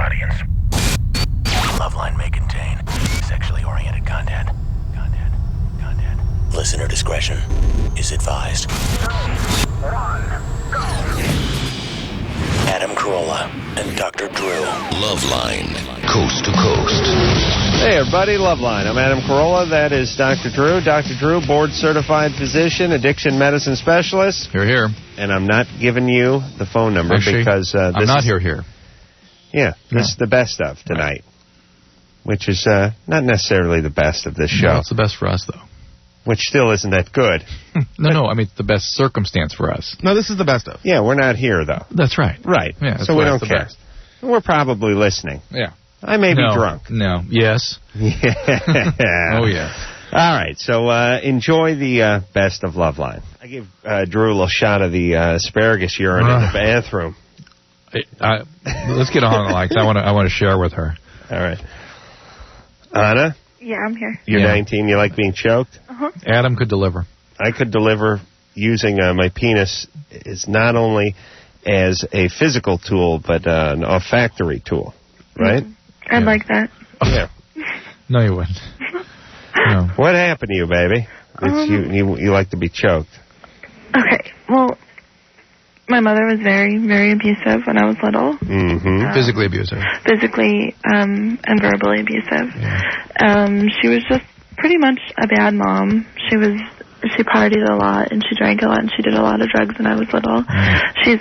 audience. LoveLine may contain sexually oriented content. Listener discretion is advised. 3, 2, 1, go. Adam Carolla and Dr. Drew. LoveLine, coast to coast. Hey, everybody, LoveLine. I'm Adam Carolla. That is Dr. Drew. Dr. Drew, board-certified physician, addiction medicine specialist. Here. And I'm not giving you the phone number because this I'm not here. Yeah, this is the best of tonight, which is not necessarily the best of this show. No, it's the best for us, though. Which still isn't that good. No, I mean, it's the best circumstance for us. No, this is the best of. Yeah, we're not here, though. That's right. Right. Yeah, so we don't care. Best. We're probably listening. Yeah. I may be drunk. No. Yes. Yeah. Oh, yeah. All right, so enjoy the best of LoveLine. I gave Drew a little shot of the asparagus urine in the bathroom. Let's get on the line, because I want to share with her. All right. Anna? Yeah, I'm here. You're 19. You like being choked? Uh-huh. Adam could deliver. I could deliver using my penis is not only as a physical tool, but an olfactory tool, right? I'd like that. Yeah. No, you wouldn't. No. What happened to you, baby? You like to be choked. Okay, well, my mother was very, very abusive when I was little. Mm-hmm. Physically abusive. Physically and verbally abusive. Yeah. She was just pretty much a bad mom. She partied a lot and she drank a lot and she did a lot of drugs when I was little. She's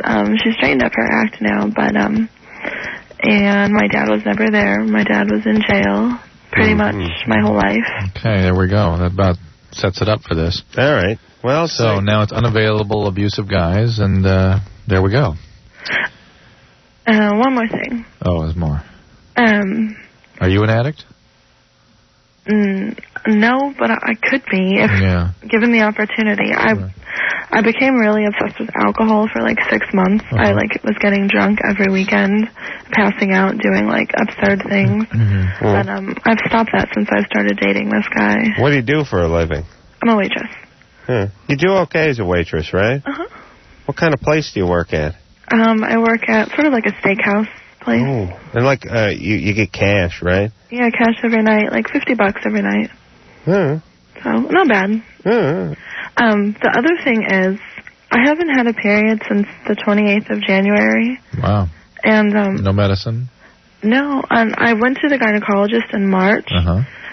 straightened up her act now, but and my dad was never there. My dad was in jail pretty much my whole life. Okay, there we go. That about sets it up for this. All right. Well, so now it's unavailable abusive guys, and there we go. One more thing. Oh, there's more. Are you an addict? No, but I could be if given the opportunity. I became really obsessed with alcohol for like 6 months. Uh-huh. I was getting drunk every weekend, passing out, doing like absurd things. Mm-hmm. But I've stopped that since I started dating this guy. What do you do for a living? I'm a waitress. Huh. You do okay as a waitress, right? Uh-huh. What kind of place do you work at? I work at sort of like a steakhouse place. Oh, and like you get cash, right? Yeah, cash every night, like $50 every night. Huh. So not bad. Huh. The other thing is, I haven't had a period since the 28th of January. Wow. And no medicine? No, I went to the gynecologist in March,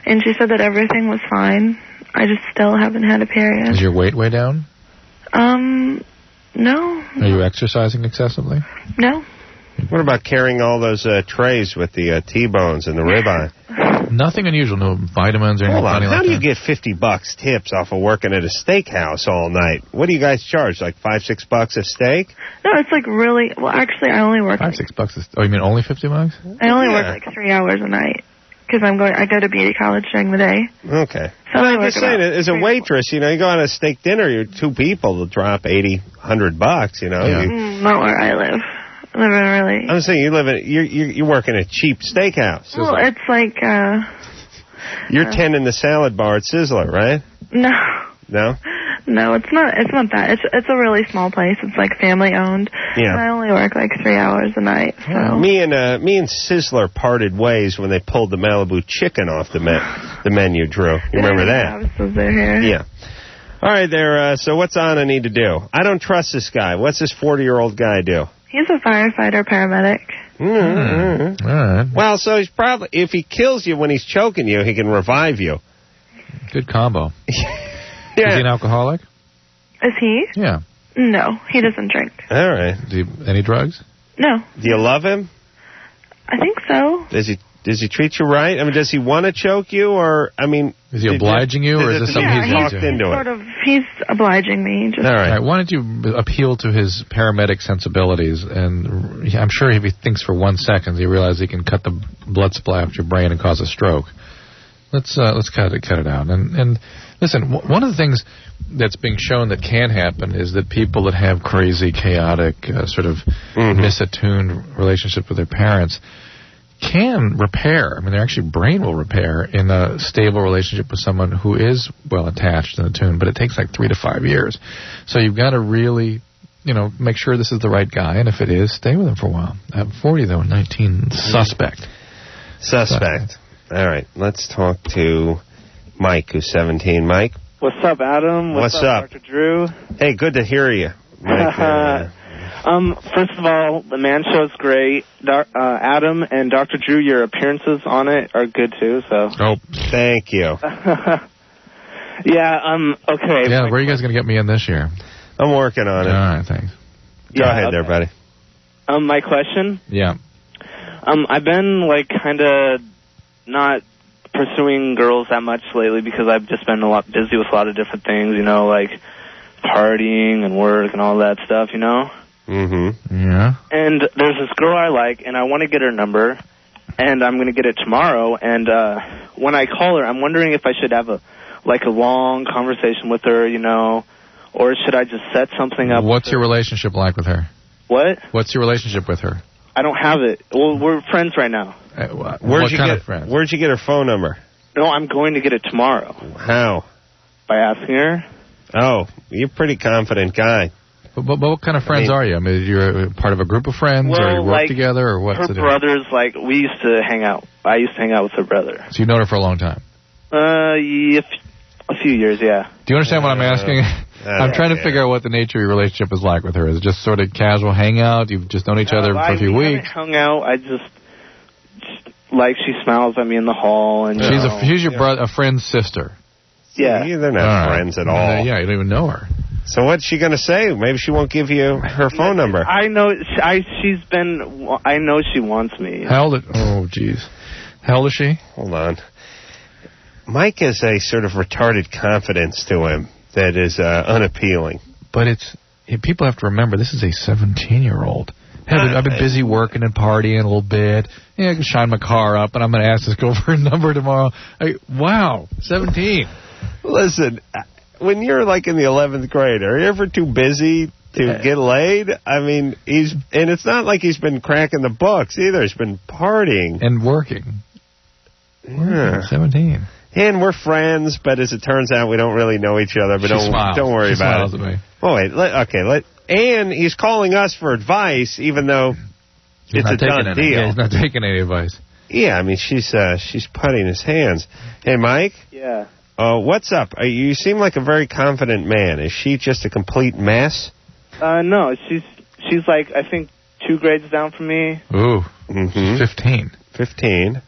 and she said that everything was fine. I just still haven't had a period. Is your weight way down? No. Are you exercising excessively? No. What about carrying all those trays with the T-bones and the ribeye? Nothing unusual, no vitamins or anything funny like that. How do you get $50 tips off of working at a steakhouse all night? What do you guys charge, like $5-6 a steak? No, it's like really, well, actually, I only work... $5-6 Oh, you mean only $50? I only work like 3 hours a night, because I go to beauty college during the day. Okay. So I'm just saying, as a waitress, you go on a steak dinner, you're 2 people to drop $80-100, you know? Yeah. Not where I live. I live in really... I'm saying you work in a cheap steakhouse. Well, it's like... You're tending the salad bar at Sizzler, right? No. No? No, it's not that. It's a really small place. It's like family owned. Yeah. And I only work like 3 hours a night. So. Yeah. Me and Sizzler parted ways when they pulled the Malibu chicken off the menu, Drew. You remember that? I was supposed to hear. Yeah. All right, there. So what's Anna need to do? I don't trust this guy. What's this 40-year-old guy do? He's a firefighter paramedic. Mm-hmm. All right. Well, so he's probably, if he kills you when he's choking you, he can revive you. Good combo. Yeah. Is he an alcoholic? Is he? Yeah. No, he doesn't drink. All right. Any drugs? No. Do you love him? I think so. Does he treat you right? I mean, does he want to choke you, or is he obliging you, or is this something he's talked into it? He's obliging me. All right. Why don't you appeal to his paramedic sensibilities? And I'm sure if he thinks for 1 second, he realizes he can cut the blood supply out of your brain and cause a stroke. Let's cut it out. And listen, one of the things that's being shown that can happen is that people that have crazy, chaotic, sort of misattuned relationships with their parents can repair. I mean, their actually brain will repair in a stable relationship with someone who is well attached and attuned, but it takes like 3 to 5 years. So you've got to really, make sure this is the right guy, and if it is, stay with him for a while. At 40, though, 19, suspect. All right, let's talk to Mike, who's 17. Mike? What's up, Adam? What's up? Dr. Drew? Hey, good to hear you. Mike, first of all, the Man Show's great. Adam and Dr. Drew, your appearances on it are good, too, so... Oh, thank you. Yeah, okay. Yeah, where are you guys going to get me in this year? I'm working on it. All right, thanks. Go ahead there, buddy. My question? Yeah. I've been, kind of not pursuing girls that much lately because I've just been busy with a lot of different things, like partying and work and all that stuff, Mm-hmm. Yeah. And there's this girl I like, and I want to get her number, and I'm going to get it tomorrow, and when I call her, I'm wondering if I should have a long conversation with her, or should I just set something up? What's your relationship like with her? What? What's your relationship with her? I don't have it. Well, we're friends right now. What kind of friends? Where'd you get her phone number? No, I'm going to get it tomorrow. How? By asking her. Oh, you're a pretty confident guy. But what kind of friends are you? I mean, you're part of a group of friends, or you work together, or what's her brothers, we used to hang out. I used to hang out with her brother. So you've known her for a long time? Yeah, a few years, yeah. Do you understand what I'm asking? I'm trying to figure out what the nature of your relationship is like with her. Is it just sort of casual hangout? You've just known each other for a few weeks? Hung out. I just she smiles at me in the hall, and she's your brother, a friend's sister. Yeah, they're not friends at all. Yeah, you don't even know her. So what's she going to say? Maybe she won't give you her phone number. I know. I know she wants me. Oh, jeez. How old is she? Hold on. Mike has a sort of retarded confidence to him that is unappealing. But people have to remember, this is a 17-year-old. I've been busy working and partying a little bit. Yeah, I can shine my car up, and I'm going to ask this girl for a number tomorrow. Wow, 17. Listen, when you're in the 11th grade, are you ever too busy to get laid? I mean, and it's not like he's been cracking the books either. He's been partying. And working. Yeah. 17. And we're friends, but as it turns out, we don't really know each other. But don't worry about it. At me. Oh, wait. And he's calling us for advice, even though it's a done deal. Yeah, he's not taking any advice. Yeah, I mean, she's putting his hands. Hey, Mike? Yeah. What's up? You seem like a very confident man. Is she just a complete mess? No, she's I think 2 grades down from me. Ooh. Mm-hmm. 15.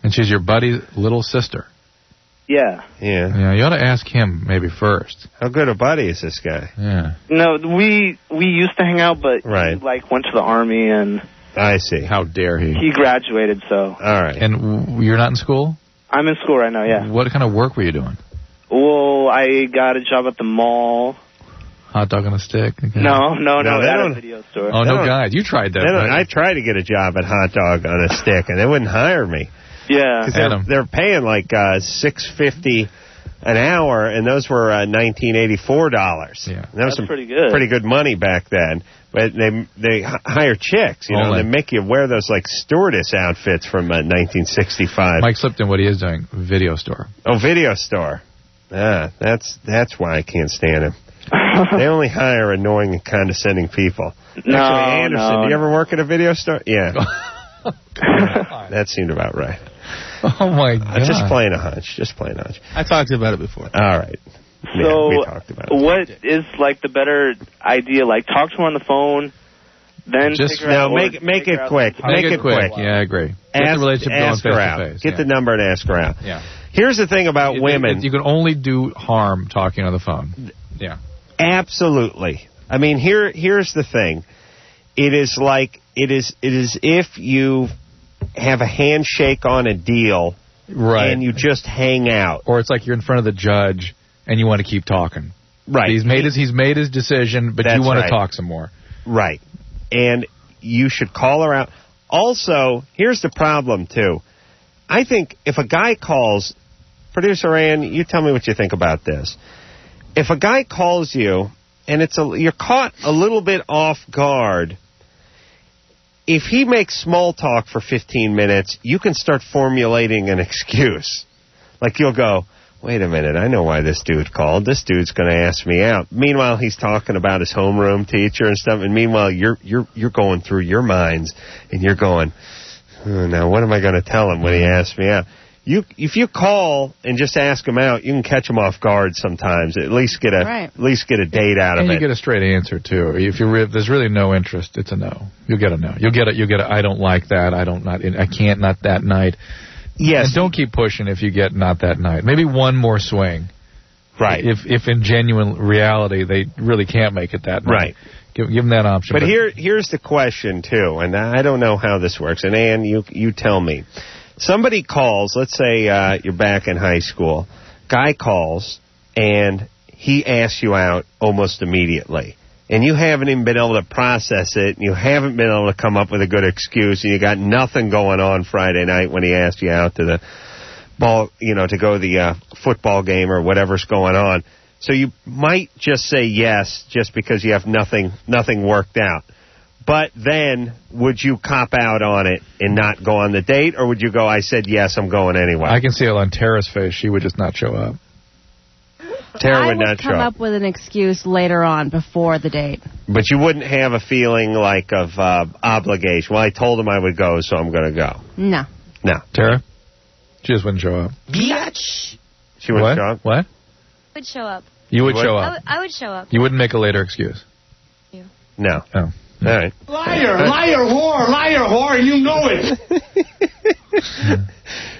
And she's your buddy's little sister. Yeah. Yeah, you ought to ask him maybe first. How good a buddy is this guy? Yeah. No, we used to hang out, but he went to the Army, and... I see. How dare he? He graduated, so... All right. And you're not in school? I'm in school right now, yeah. What kind of work were you doing? Well, I got a job at the mall. Hot dog on a stick? Okay. No, at a video store. Oh, no, guys. You tried that, right? I tried to get a job at Hot Dog on a Stick, and they wouldn't hire me. Yeah. Because they're paying $6.50 an hour, and those were $1984. Yeah. That was pretty good. Pretty good money back then. But they hire chicks, they make you wear those stewardess outfits from 1965. Mike slipped in what he is doing, video store. Oh, video store. That's why I can't stand him. They only hire annoying and condescending people. No, actually, Anderson, do you ever work at a video store? Yeah. That seemed about right. Oh, my God. Just playing a hunch. I talked to you about it before. All right. So, we talked about it. What is the better idea? Talk to her on the phone, then just figure out... make it quick. Make it quick. Yeah, I agree. Get the relationship going face to face. Get the number and ask her out. Yeah. Here's the thing about women. You can only do harm talking on the phone. Yeah. Absolutely. I mean, here's the thing. It is if you have a handshake on a deal, right? And you just hang out, or it's like you're in front of the judge and you want to keep talking. Right. He's made his decision, but you want to talk some more. Right. And you should call her out. Also, here's the problem too. I think if a guy calls, Producer Ann, you tell me what you think about this. If a guy calls you and you're caught a little bit off guard, if he makes small talk for 15 minutes, you can start formulating an excuse. You'll go, wait a minute, I know why this dude called. This dude's going to ask me out. Meanwhile, he's talking about his homeroom teacher and stuff, and meanwhile, you're going through your minds, and you're going, oh, now what am I going to tell him when he asks me out? If you call and just ask him out, you can catch him off guard sometimes. At least get a date out of it. And you get a straight answer too. If there's really no interest, it's a no. You'll get a no. You'll get a I don't like that. I can't, not that night. Yes. And don't keep pushing if you get not that night. Maybe one more swing. Right. If in genuine reality they really can't make it that night. Right. Give them that option. But here's the question too, and I don't know how this works. And Ann, you tell me. Somebody calls, let's say you're back in high school. Guy calls, and he asks you out almost immediately. And you haven't even been able to process it, and you haven't been able to come up with a good excuse, and you got nothing going on Friday night when he asks you out to the ball, to go to the football game or whatever's going on. So you might just say yes just because you have nothing worked out. But then, would you cop out on it and not go on the date, or would you go, I said yes, I'm going anyway? I can see it on Tara's face. She would just not show up. Tara would not show up. I would come up with an excuse later on, before the date. But you wouldn't have a feeling like of obligation. Well, I told him I would go, so I'm going to go. No. No. Tara? She just wouldn't show up. Bitch! She wouldn't show up? What? I would show up. You would show up? I would show up. You wouldn't make a later excuse? No. Oh. All right. Liar, whore, and you know it.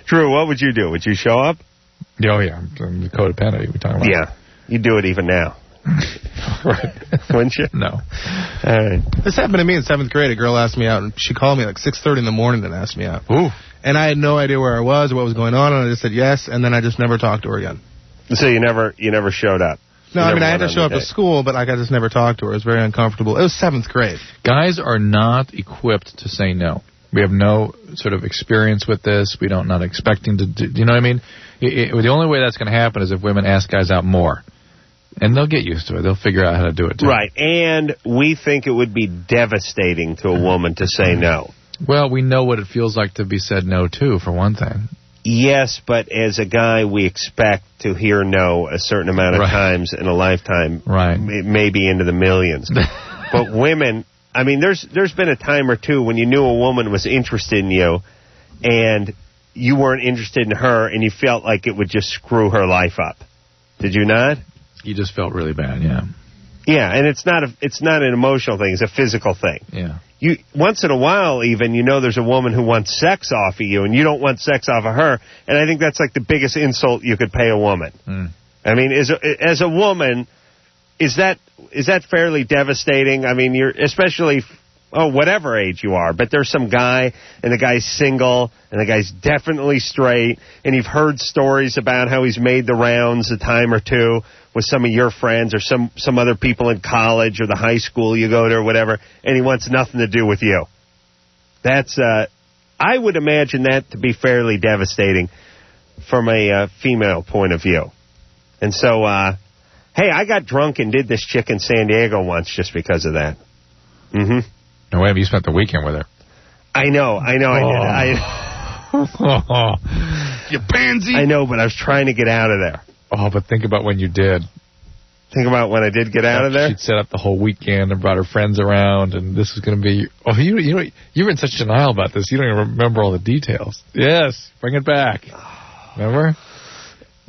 Drew, what would you do? Would you show up? Oh, yeah. I'm codependent. We're talking about. Yeah. You do it even now. Right. Wouldn't you? No. All right. This happened to me in 7th grade. A girl asked me out, and she called me like 6:30 in the morning and asked me out. Ooh. And I had no idea where I was or what was going on, and I just said yes, and then I just never talked to her again. So you never showed up? No, I mean, I had to show up to school, but I just never talked to her. It was very uncomfortable. It was 7th grade. Guys are not equipped to say no. We have no sort of experience with this. We don't not expecting to do, you know what I mean? The only way that's going to happen is if women ask guys out more. And they'll get used to it. They'll figure out how to do it, too. Right. And we think it would be devastating to a woman to say no. Well, we know what it feels like to be said no, too, for one thing. Yes, but as a guy, we expect to hear no a certain amount of times in a lifetime. Right. Maybe into the millions. But women, I mean, there's been a time or two when you knew a woman was interested in you and you weren't interested in her and you felt like it would just screw her life up. Did you not? You just felt really bad, yeah. Yeah, and it's not an emotional thing. It's a physical thing. Yeah. You once in a while, even, there's a woman who wants sex off of you, and you don't want sex off of her. And I think that's like the biggest insult you could pay a woman. Mm. I mean, as a woman, is that fairly devastating? I mean, you're especially whatever age you are, but there's some guy, and the guy's single, and the guy's definitely straight, and you've heard stories about how he's made the rounds a time or two with some of your friends or some other people in college or the high school you go to or whatever, and he wants nothing to do with you. That's, I would imagine that to be fairly devastating from a female point of view. And so, hey, I got drunk and did this chick in San Diego once just because of that. Mm-hmm. No way, you spent the weekend with her. I know, I did. You pansy. I know, but I was trying to get out of there. Oh, but think about when you did. Think about when I did get out of there? She'd set up the whole weekend and brought her friends around, and this was going to be... Oh, you were in such denial about this. You don't even remember all the details. Yes, bring it back. Remember?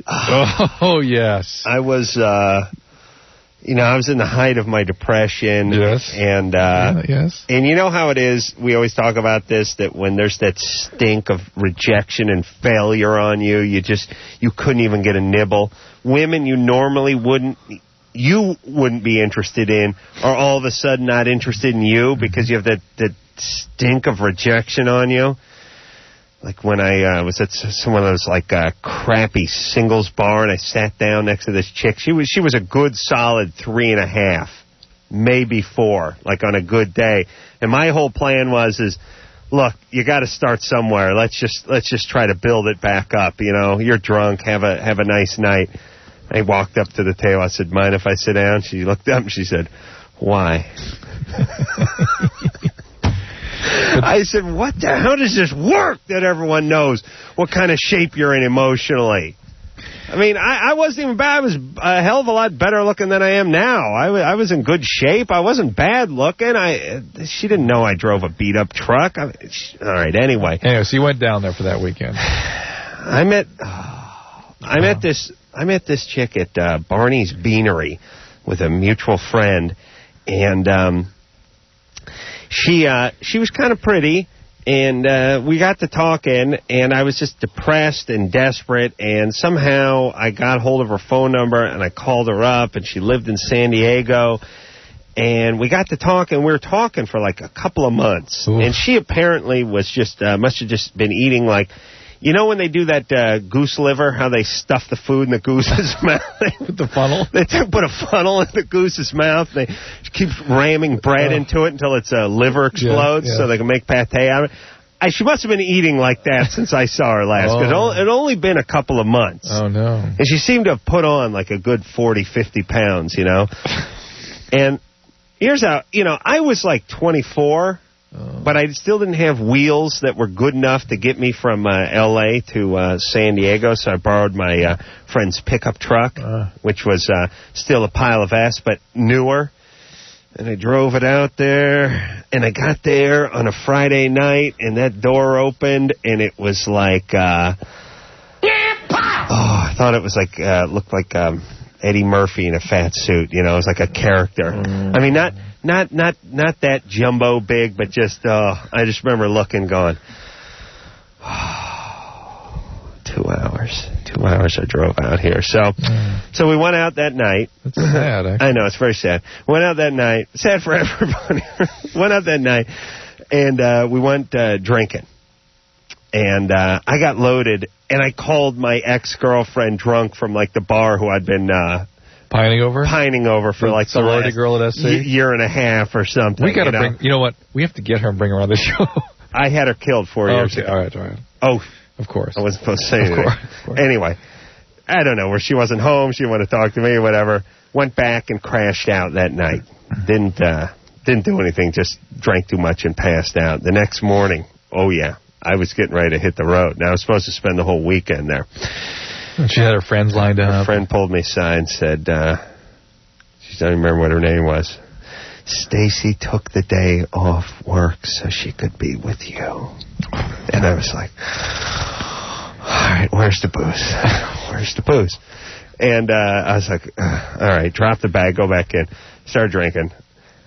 Oh, yes. I was... I was in the height of my depression. Yes. And, yes. And you know how it is, we always talk about this, that when there's that stink of rejection and failure on you, you couldn't even get a nibble. Women you normally wouldn't be interested in are all of a sudden not interested in you because you have that stink of rejection on you. Like when I was at some of those crappy singles bar and I sat down next to this chick. She was a good solid 3.5, maybe 4, like on a good day. And my whole plan was look, you got to start somewhere. Let's just try to build it back up. You're drunk. Have a nice night. I walked up to the table. I said, mind if I sit down? She looked up and she said, why? I said, how does this work that everyone knows what kind of shape you're in emotionally? I mean, I wasn't even bad. I was a hell of a lot better looking than I am now. I was in good shape. I wasn't bad looking. She didn't know I drove a beat-up truck. All right, anyway. Anyway, so you went down there for that weekend. I met this chick at Barney's Beanery with a mutual friend, and she was kind of pretty. And we got to talking, and I was just depressed and desperate, and somehow I got hold of her phone number, and I called her up, and she lived in San Diego, and we got to talking. We were talking for like a couple of months, and she apparently was just, must have just been eating like, you know when they do that goose liver, how they stuff the food in the goose's mouth? With the funnel? They put a funnel in the goose's mouth. They keep ramming bread into it until its liver explodes so they can make pate out of it. She must have been eating like that since I saw her last, because it had only been a couple of months. Oh, no. And she seemed to have put on like a good 40, 50 pounds, you know. And here's how, you know, I was like 24. But I still didn't have wheels that were good enough to get me from L.A. to San Diego, so I borrowed my friend's pickup truck, which was still a pile of ass, but newer. And I drove it out there, and I got there on a Friday night, and that door opened, and it was like, I thought it was like, looked like Eddie Murphy in a fat suit, you know, it was like a character. I mean, not that jumbo big, but just, I just remember looking, going, 2 hours. 2 hours I drove out here. So we went out that night. That's sad, actually. I know, it's very sad. Went out that night. Sad for everybody. Went out that night, and we went drinking. And I got loaded, and I called my ex-girlfriend drunk from, like, the bar who I'd been... Pining over for like the last girl at SC? Year and a half or something. We got to bring, you know what? We have to get her and bring her on the show. I had her killed 4 years ago. All right. Oh, of course. I wasn't supposed to say anything. Of course. Anyway, I don't know, where she wasn't home, she didn't want to talk to me or whatever. Went back and crashed out that night. Didn't do anything, just drank too much and passed out. The next morning, I was getting ready to hit the road. Now I was supposed to spend the whole weekend there. She had her friends lined up. Her friend pulled me aside and said, she doesn't remember what her name was. Stacy took the day off work so she could be with you. And I was like, all right, where's the booze? Where's the booze? And I was like, all right, drop the bag, go back in. Started drinking.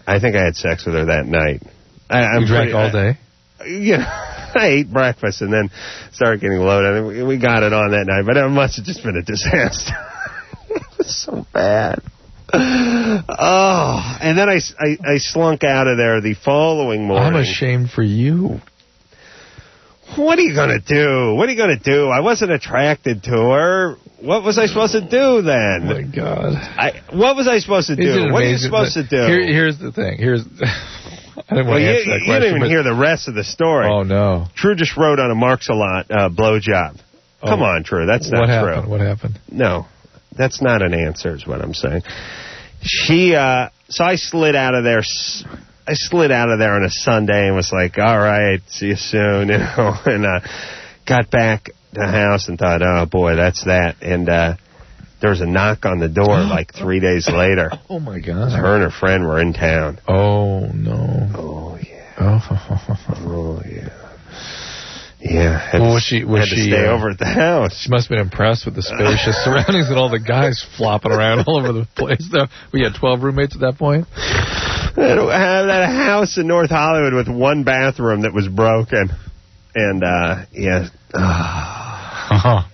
I think I had sex with her that night. You drank all day? I ate breakfast and then started getting loaded. And we got it on that night, but it must have just been a disaster. It was so bad. Oh, and then I slunk out of there the following morning. I'm ashamed for you. What are you going to do? I wasn't attracted to her. What was I supposed to do then? Oh, my God. What was I supposed to do? What are you supposed to do? Here's the thing. I didn't want to answer that question. You didn't even hear the rest of the story. Oh, no. Drew just wrote on a Marks-a-Lot blowjob. Come on, Drew. That's not true. What happened? No. That's not an answer is what I'm saying. So I slid out of there. I slid out of there on a Sunday and was like, all right, see you soon, you know, and got back to the house and thought, oh, boy, that's that. And there was a knock on the door like 3 days later. Oh, my God. Her and her friend were in town. Oh, no. Oh, yeah. Oh, yeah. Yeah, had to stay over at the house. She must have been impressed with the spacious surroundings and all the guys flopping around all over the place. We had 12 roommates at that point. I had a house in North Hollywood with one bathroom that was broken. And, oh,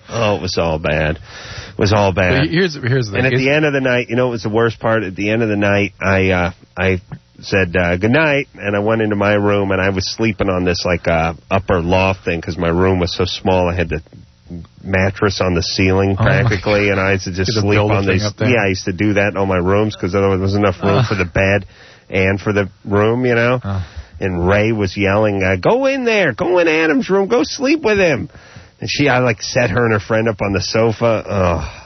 it was all bad. It was all bad. Well, here's the thing. And at the end of the night, you know what was the worst part? At the end of the night, I said good night, and I went into my room, and I was sleeping on this like upper loft thing because my room was so small. I had the mattress on the ceiling practically, and I used to just sleep on these. Yeah, I used to do that in all my rooms because otherwise there wasn't enough room for the bed and for the room, you know. And Ray was yelling, "Go in there, go in Adam's room, go sleep with him." And I like set her and her friend up on the sofa. Oh.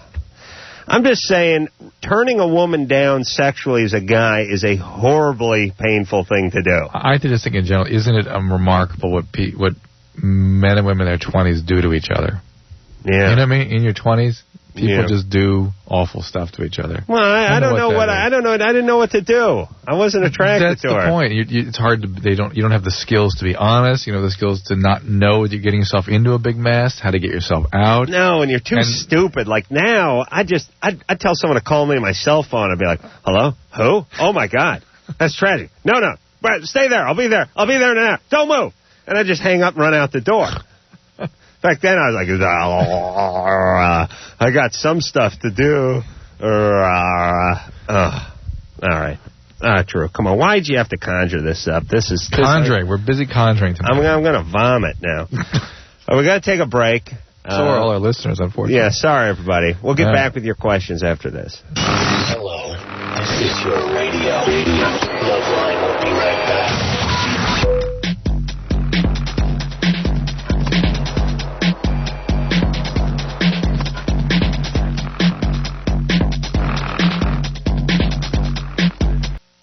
I'm just saying, turning a woman down sexually as a guy is a horribly painful thing to do. I just think in general, isn't it remarkable what men and women in their 20s do to each other? Yeah. You know what I mean? In your 20s, People just do awful stuff to each other. Well, I don't know what I don't know. I didn't know what to do. I wasn't attracted to her. That's the point. It's hard to. You don't have the skills to be honest. You know, the skills to not know that you're getting yourself into a big mess. How to get yourself out. No, and you're too stupid. Like now, I'd tell someone to call me on my cell phone. I'd be like, "Hello, who? Oh my God, that's tragic. No, stay there. I'll be there. I'll be there now. Don't move." And I just hang up and run out the door. Back then, I was like, I got some stuff to do. All right. Drew, come on. Why'd you have to conjure this up? This is conjuring. We're busy conjuring tonight. I'm going to vomit now. We got to take a break. So are all our listeners, unfortunately. Yeah, sorry, everybody. We'll get back with your questions after this. Hello, this is your radio. LoveLine will be right back.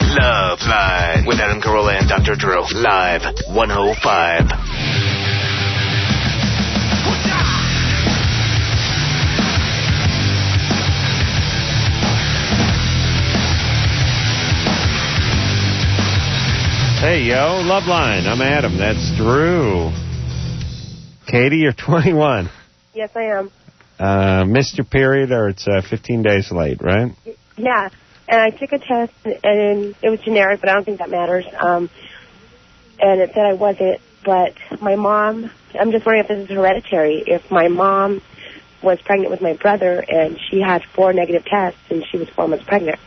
LoveLine with Adam Carolla and Dr. Drew. Live 105. Hey, yo, LoveLine. I'm Adam. That's Drew. Katie, you're 21. Yes, I am. Missed your period, or it's 15 days late, right? Yeah. And I took a test, and it was generic, but I don't think that matters. And it said I wasn't. But my mom, I'm just wondering if this is hereditary. If my mom was pregnant with my brother, and she had 4 negative tests, and she was 4 months pregnant.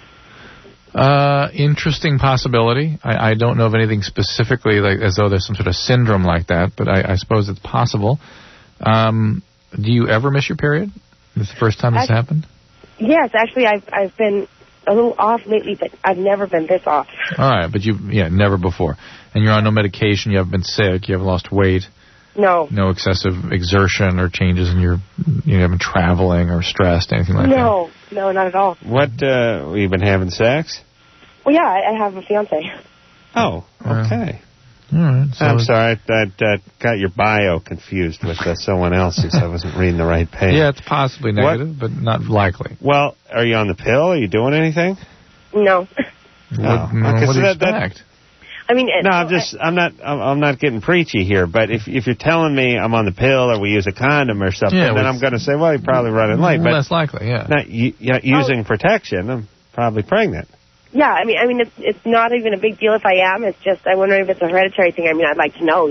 Interesting possibility. I don't know of anything specifically like as though there's some sort of syndrome like that, but I suppose it's possible. Do you ever miss your period? This is the first time this happened? Yes, actually, I've been a little off lately, but I've never been this off. All right, but never before. And you're on no medication, you haven't been sick, you haven't lost weight. No. No excessive exertion or changes in you haven't been traveling or stressed, anything like that? No, not at all. What, you been having sex? Well, yeah, I have a fiance. Oh, okay. All right. So I'm sorry, I got your bio confused with someone else's. I wasn't reading the right page. Yeah, it's possibly negative, but not likely. Well, are you on the pill? Are you doing anything? No. What do you expect? I mean, I'm not getting preachy here, but if you're telling me I'm on the pill or we use a condom or something, then I'm going to say, well, you're probably running late. But less likely, yeah. Not using protection, I'm probably pregnant. Yeah, I mean, it's not even a big deal if I am. It's just I wonder if it's a hereditary thing. I mean, I'd like to know,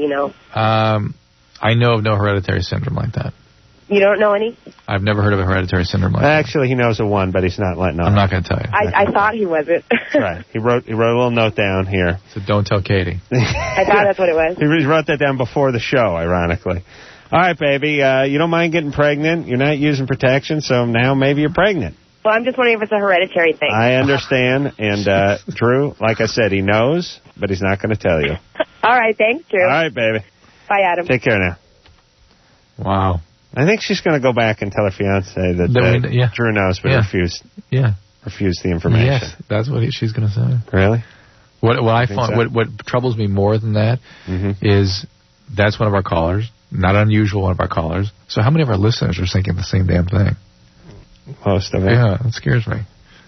I know of no hereditary syndrome like that. You don't know any? I've never heard of a hereditary syndrome like that. Actually, he knows of one, but he's not letting on. I'm not going to tell you. I thought he wasn't. That's right. He wrote a little note down here. So don't tell Katie. I thought that's what it was. He wrote that down before the show, ironically. All right, baby. You don't mind getting pregnant. You're not using protection, so now maybe you're pregnant. Well, I'm just wondering if it's a hereditary thing. I understand. And, Drew, like I said, he knows, but he's not going to tell you. All right. Thanks, Drew. All right, baby. Bye, Adam. Take care now. Wow. I think she's going to go back and tell her fiancé that Drew knows, but refused the information. Yes, that's what she's going to say. Really? What troubles me more than that is that's one of our callers, not unusual one of our callers. So how many of our listeners are thinking the same damn thing? Most of it. Yeah, that scares me.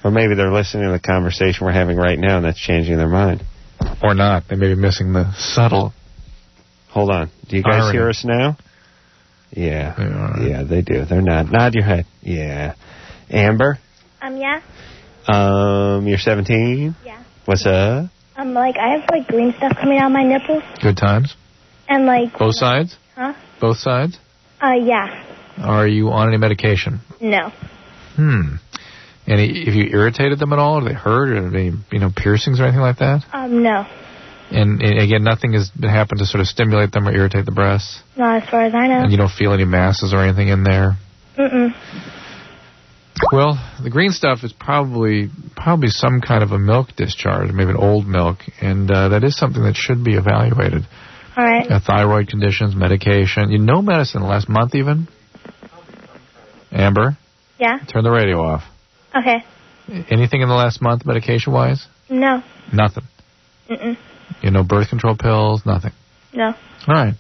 Or maybe they're listening to the conversation we're having right now, and that's changing their mind. Or not. They may be missing the subtle. Hold on. Do you guys hear us now? Yeah. Yeah, they do. They're not. Nod your head. Yeah. Amber? Yeah. You're 17? Yeah. What's up? I have, green stuff coming out of my nipples. Good times? And, Both sides? Huh? Both sides? Yeah. Are you on any medication? No. And have you irritated them at all? Are they hurt? Or are they, piercings or anything like that? No. And again, nothing has happened to sort of stimulate them or irritate the breasts? Not as far as I know. And you don't feel any masses or anything in there? Mm-mm. Well, the green stuff is probably some kind of a milk discharge, maybe an old milk, and that is something that should be evaluated. All right. Thyroid conditions, medication. No medicine the last month even? Amber? Yeah? Turn the radio off. Okay. Anything in the last month medication-wise? No. Nothing? Mm-mm. No birth control pills? Nothing? No. All right.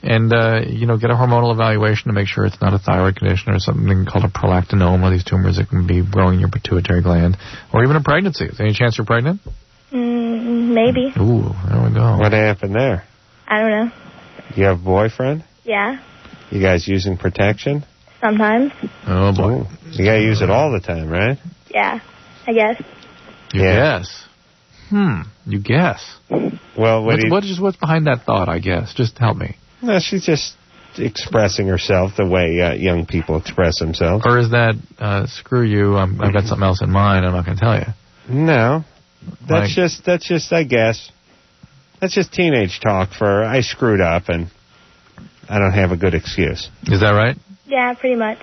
And, get a hormonal evaluation to make sure it's not a thyroid condition or something called a prolactinoma, these tumors that can be growing in your pituitary gland, or even a pregnancy. Is there any chance you're pregnant? Maybe. Ooh, there we go. What happened there? I don't know. You have a boyfriend? Yeah. You guys using protection? Sometimes. Oh, boy. Ooh. You got to use it all the time, right? Yeah. I guess. You guess. You guess. Well, what's behind that thought, I guess? Just help me. No, she's just expressing herself the way young people express themselves. Or is that, screw you, I've got something else in mind, I'm not going to tell you? No. That's just, I guess, that's just teenage talk for I screwed up and I don't have a good excuse. Is that right? Yeah, pretty much.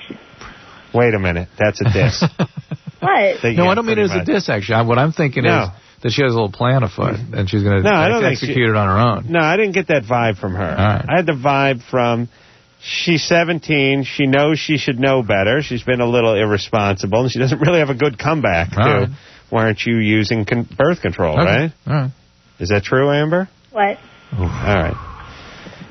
Wait a minute. That's a diss. What? No, I don't mean it as a diss, actually. What I'm thinking is that she has a little plan afoot, and she's going to execute it on her own. No, I didn't get that vibe from her. Right. I had the vibe from she's 17. She knows she should know better. She's been a little irresponsible, and she doesn't really have a good comeback to why aren't you using birth control, right? All right. Is that true, Amber? What? All right.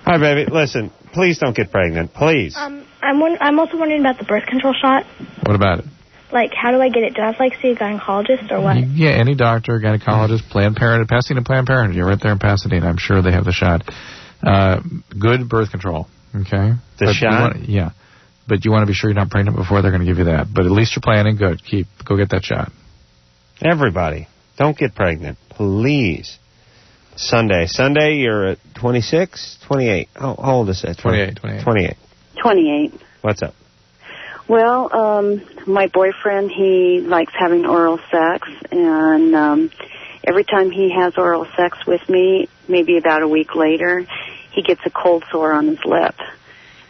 All right, baby. Listen, please don't get pregnant. Please. I'm also wondering about the birth control shot. What about it? Like, how do I get it? Do I have to, see a gynecologist or what? Yeah, any doctor, gynecologist, Planned Parenthood, Pasadena Planned Parenthood. You're right there in Pasadena. I'm sure they have the shot. Good birth control, okay? The shot? But you want to be sure you're not pregnant before they're going to give you that. But at least you're planning. Good. Go get that shot. Everybody, don't get pregnant, please. Sunday, you're at 26, 28. How old is that? 28. 28. What's up? Well, my boyfriend, he likes having oral sex, and every time he has oral sex with me, maybe about a week later, he gets a cold sore on his lip.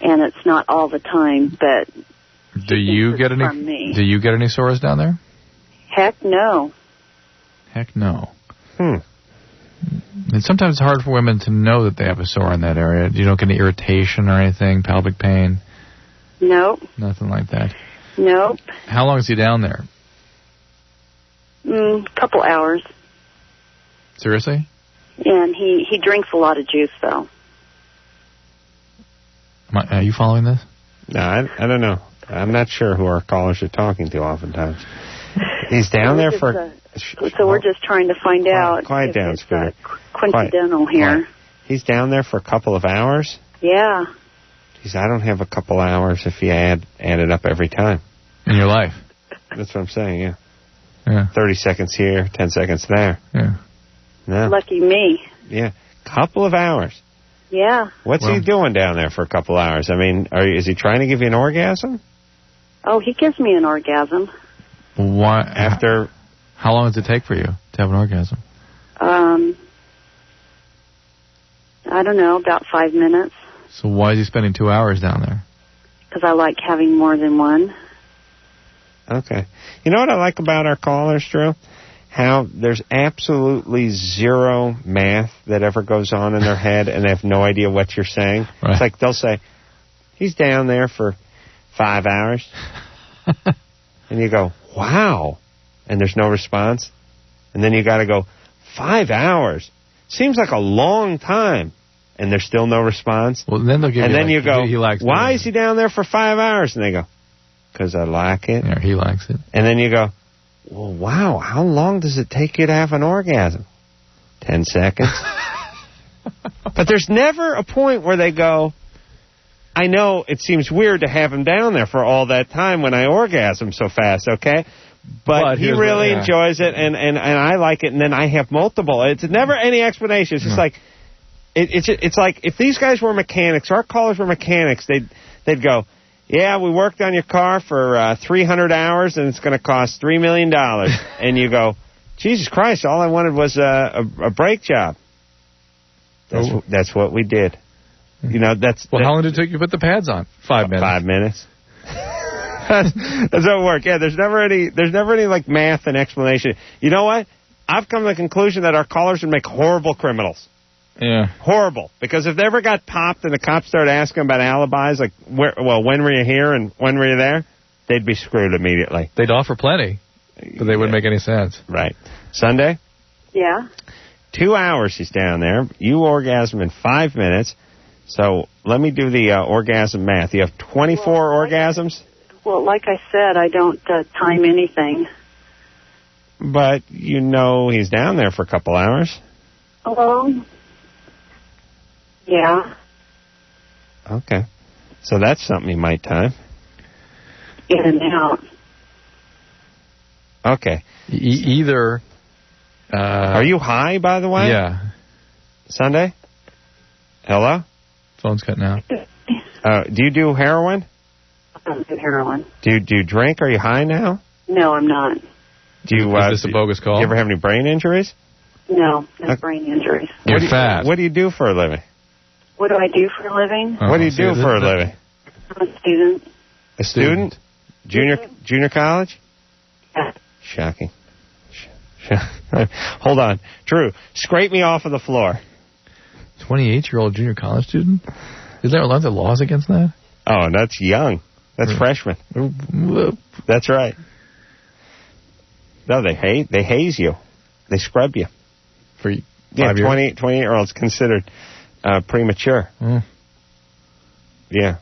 And it's not all the time, but do you get any sores down there? Heck no. And sometimes it's hard for women to know that they have a sore in that area. You don't get any irritation or anything, pelvic pain? Nope. Nothing like that? Nope. How long is he down there? Couple hours. Seriously? And he drinks a lot of juice, though. Are you following this? No, I don't know. I'm not sure who our callers are talking to oftentimes. He's down there for... So we're just trying to find out. Quiet down, Scooter. Coincidental here. Quiet. He's down there for a couple of hours? Yeah. Geez, I don't have a couple hours if you add it up every time. In your life? That's what I'm saying, yeah. 30 seconds here, 10 seconds there. Yeah. No. Lucky me. Yeah. Couple of hours. Yeah. What's he doing down there for a couple hours? I mean, is he trying to give you an orgasm? Oh, he gives me an orgasm. Why? How long does it take for you to have an orgasm? I don't know, about 5 minutes. So why is he spending 2 hours down there? Because I like having more than one. Okay. You know what I like about our callers, Drew? How there's absolutely zero math that ever goes on in their head, and they have no idea what you're saying. Right. It's like they'll say, he's down there for 5 hours. And you go, wow. And there's no response. And then you got to go, 5 hours? Seems like a long time. And there's still no response. Well, then they'll give and you then you go, why it. is he down there for 5 hours? And they go, because I like it. Yeah, he likes it. And then you go, well, wow, how long does it take you to have an orgasm? 10 seconds. But there's never a point where they go, I know it seems weird to have him down there for all that time when I orgasm so fast, okay? But he really enjoys it, and I like it, and then I have multiple. It's never any explanation. It's just like, it's like if these guys were mechanics, our callers were mechanics, they'd go, yeah, we worked on your car for 300 hours, and it's going to cost $3 million. And you go, Jesus Christ, all I wanted was a brake job. That's what we did. You know, how long did it take you to put the pads on? 5 minutes. 5 minutes. That's how it works. Yeah, there's never any like math and explanation. You know what? I've come to the conclusion that our callers would make horrible criminals. Yeah. Horrible. Because if they ever got popped and the cops started asking about alibis, like, when were you here and when were you there? They'd be screwed immediately. They'd offer plenty, but they wouldn't make any sense. Right. Sunday? Yeah. 2 hours he's down there. You orgasm in 5 minutes. So let me do the orgasm math. You have 24 orgasms? Well, like I said, I don't time anything. But you know he's down there for a couple hours. Yeah. Okay. So that's something you might time. In and out. Okay. Either... Are you high, by the way? Yeah. Sunday? Hello? Phone's cutting out. Do you do heroin? I don't do heroin. Do you drink? Are you high now? No, I'm not. Do you? Is this a bogus call? Do you ever have any brain injuries? No brain injuries. You're fat. What do you do for a living? What do I do for a living? What do you do for a living? I'm a student. A student? Junior college? Yeah. Shocking. Hold on. Drew, scrape me off of the floor. 28-year-old junior college student? Is there a lot of laws against that? Oh, that's young. That's freshman. That's right. No, they haze you. They scrub you. For 5 years? Yeah, 28-year-olds considered premature. Yeah.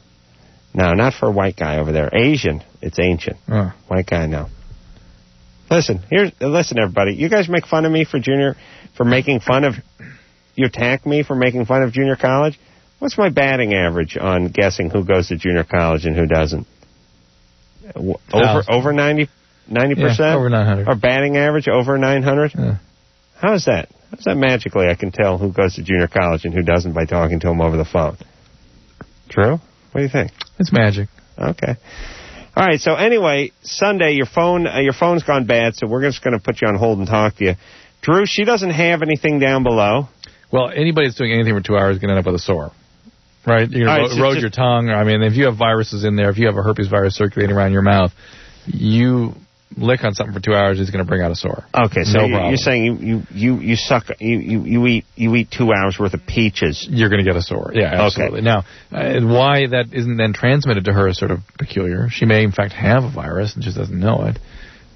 No, not for a white guy over there. Asian, it's ancient. White guy, no. Listen, everybody. You guys make fun of me for making fun of... You attack me for making fun of junior college? What's my batting average on guessing who goes to junior college and who doesn't? Over 90%? Yeah, over 900. Or batting average over 900? Yeah. How is that? How's that magically I can tell who goes to junior college and who doesn't by talking to them over the phone? True? What do you think? It's magic. Okay. All right, so anyway, Sunday, your phone's gone bad, so we're just going to put you on hold and talk to you. Drew, she doesn't have anything down below. Well, anybody that's doing anything for 2 hours is going to end up with a sore. Right? You're going to erode your tongue. I mean, if you have viruses in there, if you have a herpes virus circulating around your mouth, you lick on something for 2 hours, it's going to bring out a sore. Okay, so you're saying you suck, you eat 2 hours worth of peaches. You're going to get a sore. Yeah, absolutely. Okay. Now, why that isn't then transmitted to her is sort of peculiar. She may, in fact, have a virus and just doesn't know it.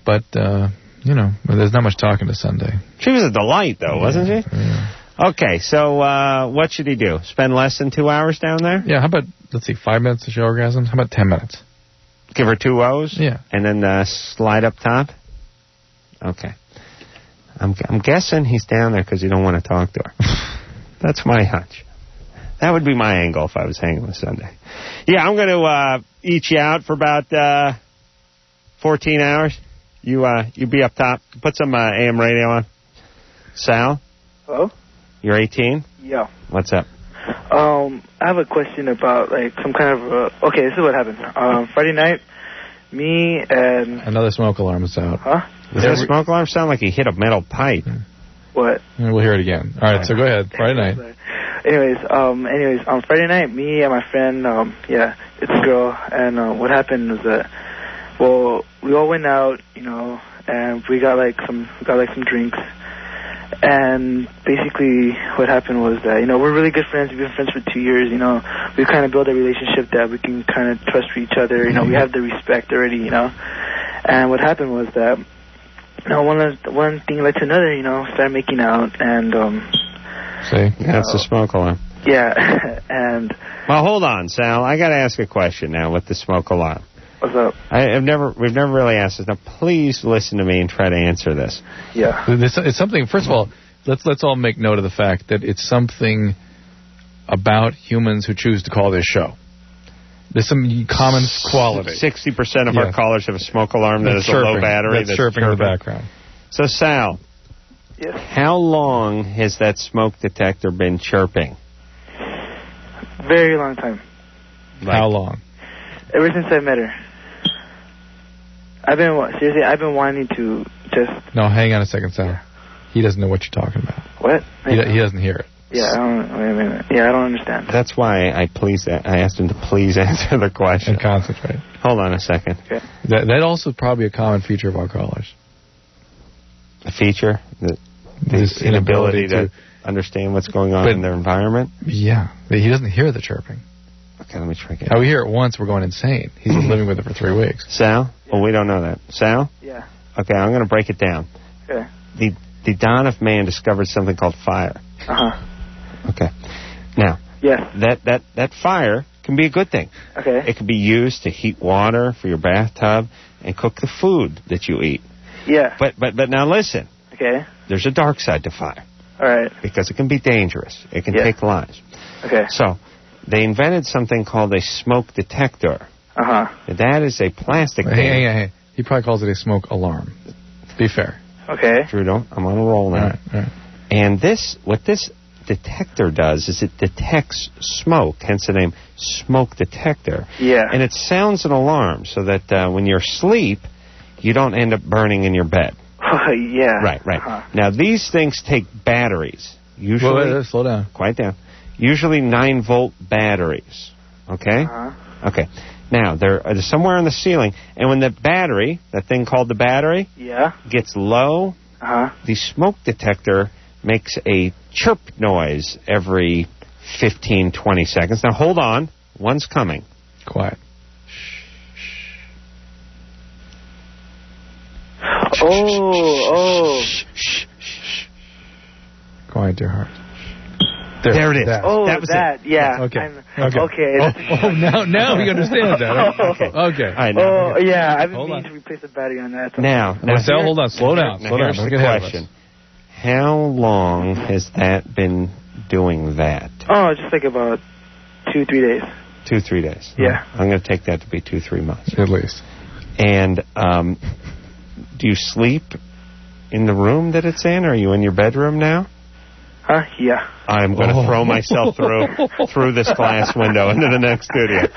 But, there's not much talking to Sunday. She was a delight, though, wasn't she? Yeah. Okay, so what should he do? Spend less than 2 hours down there? Yeah, how about, 5 minutes to show orgasms? How about 10 minutes? Give her 2 O's? Yeah. And then slide up top? Okay. I'm guessing he's down there because you don't want to talk to her. That's my hunch. That would be my angle if I was hanging with Sunday. Yeah, I'm going to eat you out for about 14 hours. You be up top. Put some AM radio on. Sal? Hello? You're 18? Yeah. What's up? I have a question about, some kind of... okay, this is what happened. Friday night, me and... Another smoke alarm is out. Huh? Does that smoke alarm sound like he hit a metal pipe? What? We'll hear it again. All right, so go ahead. Friday night. Anyways, on Friday night, me and my friend, it's a girl, and what happened was that, we all went out, and we got some drinks. And basically what happened was that, we're really good friends. We've been friends for 2 years, we kind of built a relationship that we can kind of trust for each other, we have the respect already, And what happened was that, one thing led to another, started making out, and, See, that's the smoke alarm. Yeah, and... Well, hold on, Sal. I got to ask a question now with the smoke alarm. What's up? We've never really asked this. Now, please listen to me and try to answer this. Yeah. It's something. First of all, let's all make note of the fact that it's something about humans who choose to call this show. There's some common quality. 60% of our callers have a smoke alarm that has a low battery. That's chirping in the background. So, Sal. Yes. How long has that smoke detector been chirping? Very long time. How long? Ever since I met her. I've been wanting to just... No, hang on a second, Sal. He doesn't know what you're talking about. What? He doesn't hear it. Yeah, I don't understand. That's why I asked him to please answer the question. And concentrate. Hold on a second. Okay. That also is probably a common feature of our callers. A feature? This inability to understand what's going on in their environment? Yeah. He doesn't hear the chirping. Okay, let me try again. Now, we hear it once, we're going insane. He's been living with it for 3 weeks. Sal? Yeah. Well, we don't know that. Sal? Yeah. Okay, I'm going to break it down. Okay. The dawn of man discovered something called fire. Uh-huh. Okay. Now, Yes. That fire can be a good thing. Okay. It can be used to heat water for your bathtub and cook the food that you eat. Yeah. But now listen. Okay. There's a dark side to fire. All right. Because it can be dangerous. It can take lives. Okay. So they invented something called a smoke detector. Uh-huh. That is a plastic thing. Hey. He probably calls it a smoke alarm. Be fair. Okay. Trudeau, I'm on a roll now. All right. And what this detector does is it detects smoke, hence the name smoke detector. Yeah. And it sounds an alarm so that when you're asleep, you don't end up burning in your bed. Yeah. Right. Uh-huh. Now, these things take batteries. Usually, wait, slow down. Quiet down. Usually 9-volt batteries. Okay? Uh-huh. Okay. Now, they're somewhere on the ceiling, and when the battery, that thing called the battery, gets low, the smoke detector makes a chirp noise every 15, 20 seconds. Now, hold on. One's coming. Quiet. Oh. Quiet, dear heart. There it is. Oh, that was it. Yeah. Okay. Okay. Now he understands that. Okay. All right, now, Oh, yeah. I've been Hold meaning on. to replace the battery on that. Now hold on. Slow down. Here's the question. How long has that been doing that? Oh, just like about 2-3 days. 2-3 days. Yeah. I'm going to take that to be 2-3 months. At least. And do you sleep in the room that it's in? Or are you in your bedroom now? Huh? Yeah. I'm going to throw myself through this glass window into the next studio.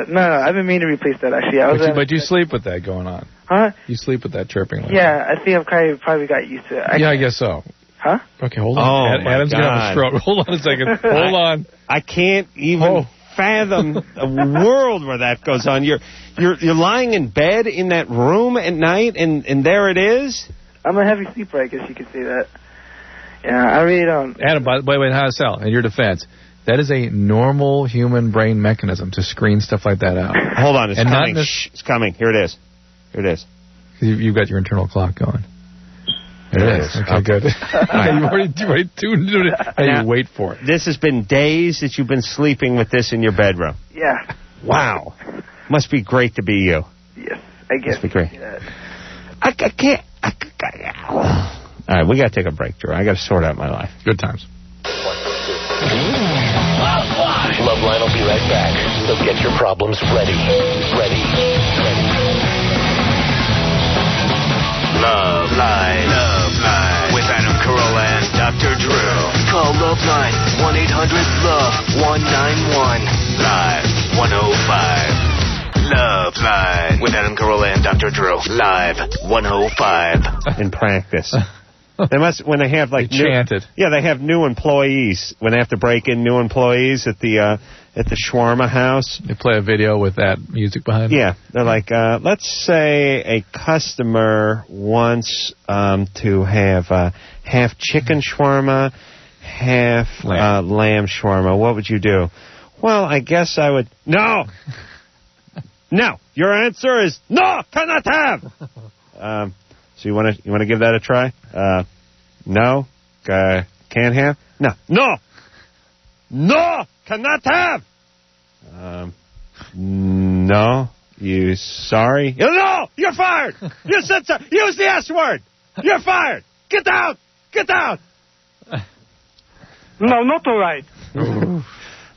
No, I've been meaning to replace that, actually. But you sleep with that going on. Huh? You sleep with that chirping. Yeah, I think I've probably got used to it. I guess so. Huh? Okay, hold on. Adam's going to have a stroke. Hold on a second. Hold on. I can't even fathom a world where that goes on. You're lying in bed in that room at night, and there it is? I'm a heavy sleeper, I guess you could say that. Yeah, I really don't. Adam, wait, how to sell? In your defense, that is a normal human brain mechanism to screen stuff like that out. Hold on, it's coming. It's coming. Here it is. You've got your internal clock going. There it is. Okay, good. You already tuned into it. Now, you wait for it. This has been days that you've been sleeping with this in your bedroom. Yeah. Wow. Must be great to be you. Yes, I guess. Must be great. Yeah. I can't. All right, we got to take a break, Drew. I got to sort out my life. Good times. LoveLine will be right back. So get your problems ready. LoveLine with Adam Carolla and Dr. Drew. Call LoveLine 1-800-LOVE-191 live 105. LoveLine with Adam Carolla and Dr. Drew live 105. In practice. They must, when they have chanted. They have new employees when they have to break in new employees at the shawarma house. They play a video with that music behind it. Yeah, they're like, let's say a customer wants to have half chicken shawarma, half lamb shawarma. What would you do? Well, I guess I would. No. Your answer is no. Cannot have. So you want to give that a try? No. Can't have? No. Cannot have. No. You sorry? No. You're fired. You said so. Use the S word. You're fired. Get out. No, not all right.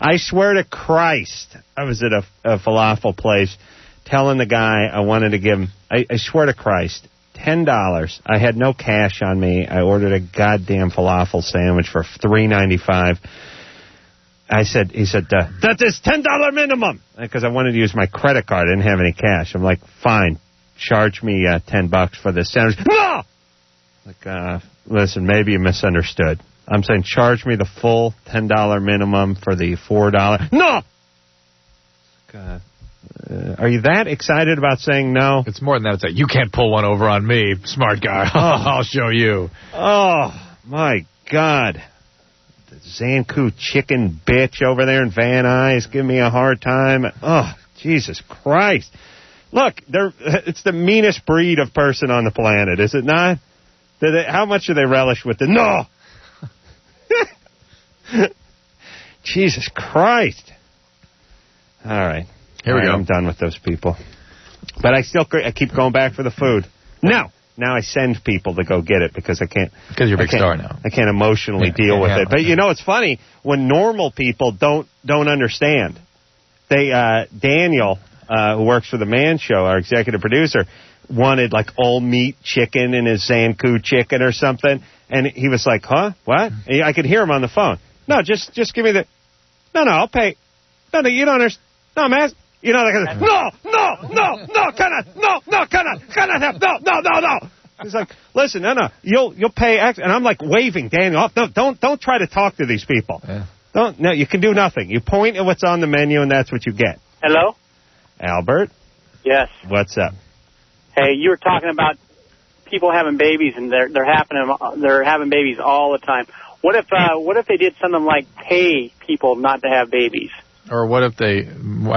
I swear to Christ, I was at a falafel place telling the guy I wanted to give him, I swear to Christ, $10. I had no cash on me. I ordered a goddamn falafel sandwich for $3.95. He said, that is $10 minimum, because I wanted to use my credit card. I didn't have any cash. I'm like, fine, charge me $10 for this sandwich. No! Like, listen, maybe you misunderstood. I'm saying charge me the full $10 minimum for the $4. No! Are you that excited about saying no? It's more than that. It's like, you can't pull one over on me, smart guy. I'll show you. Oh, my God. The Zanku chicken bitch over there in Van Nuys giving me a hard time. Oh, Jesus Christ. Look, it's the meanest breed of person on the planet, is it not? How much do they relish with the no? Jesus Christ. All right. Here we go. I'm done with those people. But I keep going back for the food. No. Now I send people to go get it because I can't. Because you're a big star now. I can't emotionally deal with it. But you know, it's funny when normal people don't understand. Daniel, who works for the Man Show, our executive producer, wanted like all meat chicken in his Zanku chicken or something, and he was like, "Huh? What?" And I could hear him on the phone. No, just give me the. No, I'll pay. No, you don't understand. No, man. You know, like, no, cannot have, no. He's like, listen, no, you'll pay X, and I'm like waving Daniel off. No, don't try to talk to these people. Yeah. No, you can do nothing. You point at what's on the menu, and that's what you get. Hello? Albert? Yes. What's up? Hey, you were talking about people having babies, and they're having babies all the time. What if they did something like pay people not to have babies? Or what if I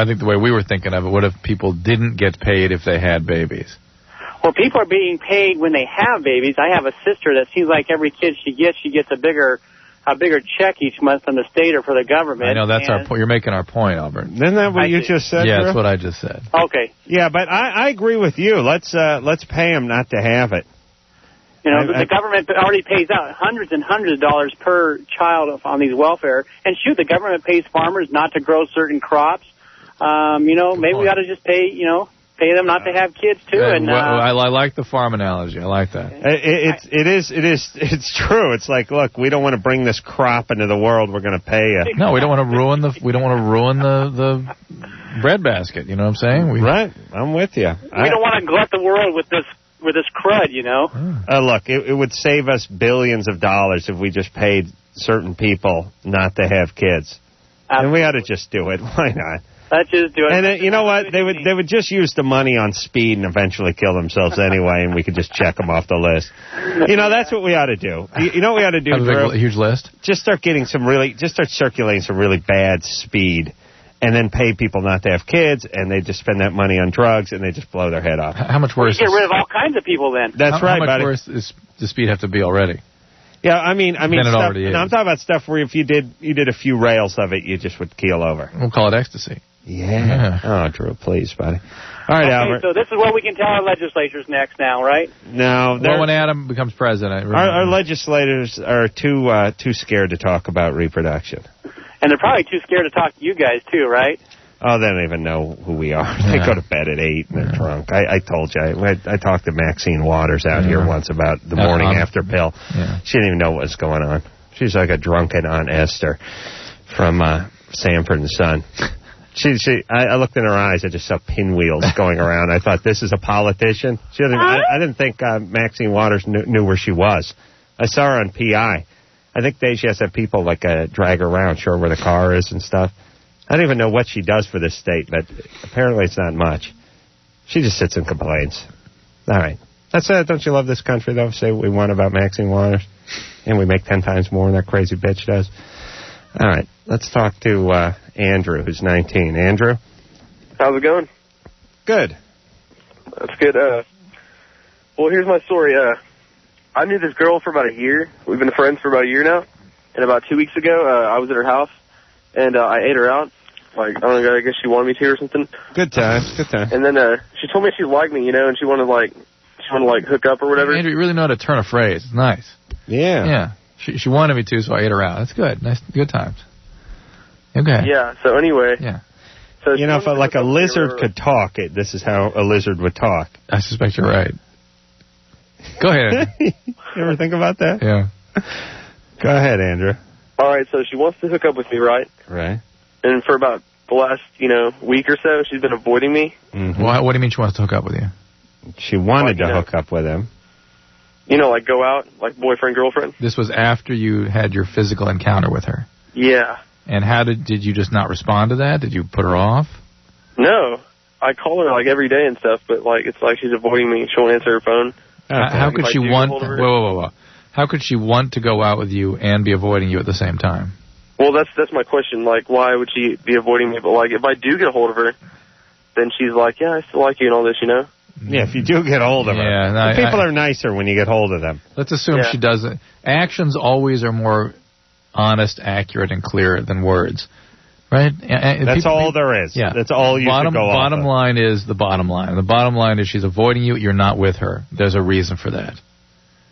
think the way we were thinking of it, what if people didn't get paid if they had babies? Well, people are being paid when they have babies. I have a sister that seems like every kid she gets a bigger check each month from the state or for the government. I know, that's our point. You're making our point, Albert. Isn't that what you just said? Yeah, that's what I just said. Okay. Yeah, but I agree with you. Let's pay them not to have it. You know, the government already pays out hundreds and hundreds of dollars per child on these welfare. And shoot, the government pays farmers not to grow certain crops. You know, maybe we ought to just pay them not to have kids too. And I like the farm analogy. I like that. It's true. It's like, look, we don't want to bring this crop into the world. We're going to pay you. No, we don't want to ruin the bread basket. You know what I'm saying? Right. I'm with you. We don't want to glut the world with this crud, you know. Look, it would save us billions of dollars if we just paid certain people not to have kids. And we ought to just do it. Why not? Let's just do it. And you know what? They would just use the money on speed and eventually kill themselves anyway, and we could just check them off the list. You know, that's what we ought to do. You know what we ought to do, Drew? A huge list? Just start circulating some really bad speed. And then pay people not to have kids, and they just spend that money on drugs, and they just blow their head off. How much worse? Get rid of all kinds of people then. That's right, buddy. How much buddy. worse does the speed have to be already? Yeah, I mean, Than it already is. I'm talking about stuff where if you did a few rails of it, you just would keel over. We'll call it ecstasy. Yeah. Oh, Drew, please, buddy. All right, Albert. So this is what we can tell our legislators next now, right? No. Well, when Adam becomes president. Our legislators are too scared to talk about reproduction. And they're probably too scared to talk to you guys, too, right? Oh, they don't even know who we are. They go to bed at 8 and they're drunk. I told you. I talked to Maxine Waters out here once about the morning after pill. Yeah. She didn't even know what was going on. She's like a drunken Aunt Esther from Sanford and Son. I looked in her eyes. I just saw pinwheels going around. I thought, this is a politician? I didn't think Maxine Waters knew where she was. I saw her on PI. I think she has to have people like drag her around, show her where the car is and stuff. I don't even know what she does for this state, but apparently it's not much. She just sits and complains. All right. That's it. Don't you love this country, though? Say what we want about Maxine Waters, and we make 10 times more than that crazy bitch does. All right. Let's talk to Andrew, who's 19. Andrew? How's it going? Good. That's good. Well, here's my story. I knew this girl for about a year. We've been friends for about a year now. And about 2 weeks ago, I was at her house, and I ate her out. Like, I don't know, I guess she wanted me to or something. Good time. And then she told me she liked me, and she wanted to hook up or whatever. Andrew, you really know how to turn a phrase. It's nice. Yeah. Yeah. She wanted me to, so I ate her out. That's good. Nice, good times. Okay. Yeah. So anyway. Yeah. So if like a lizard could talk, this is how a lizard would talk. I suspect you're right. Go ahead. You ever think about that? Yeah. Go ahead, Andrew. All right. So she wants to hook up with me, right? Right. And for about the last, week or so, she's been avoiding me. Mm-hmm. What do you mean she wants to hook up with you? She wanted to hook up with him. Like go out, like boyfriend, girlfriend. This was after you had your physical encounter with her. Yeah. And how did you just not respond to that? Did you put her off? No. I call her like every day and stuff, but it's like she's avoiding me. She won't answer her phone. How could she want... Whoa. How could she want to go out with you and be avoiding you at the same time? Well, that's my question. Like, why would she be avoiding me? But, if I do get a hold of her, then she's like, yeah, I still like you and all this, Yeah, if you do get hold of her. Yeah, no, People are nicer when you get hold of them. Let's assume she doesn't. Actions always are more honest, accurate, and clear than words. Right? That's all there is. Yeah. That's all you should go off Bottom of. line is the bottom line. The bottom line is she's avoiding you. You're not with her. There's a reason for that.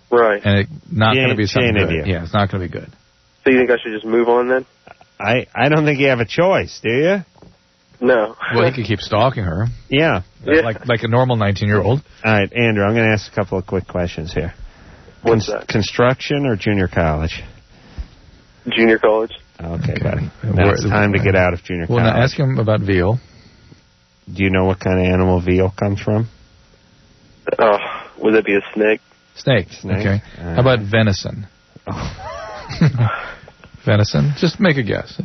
Right. And it's not going to be something ain't good. into you. Yeah, it's not going to be good. So you think I should just move on then? I don't think you have a choice, do you? No. Well, he could keep stalking her. Yeah. Like a normal 19-year-old. All right, Andrew, I'm going to ask a couple of quick questions here. What's that? Construction or junior college? Junior college. Okay, buddy. Now it's time to get out of junior college. Well, now ask him about veal. Do you know what kind of animal veal comes from? Would that be a snake? Snake. Okay. How about venison? Venison? Just make a guess.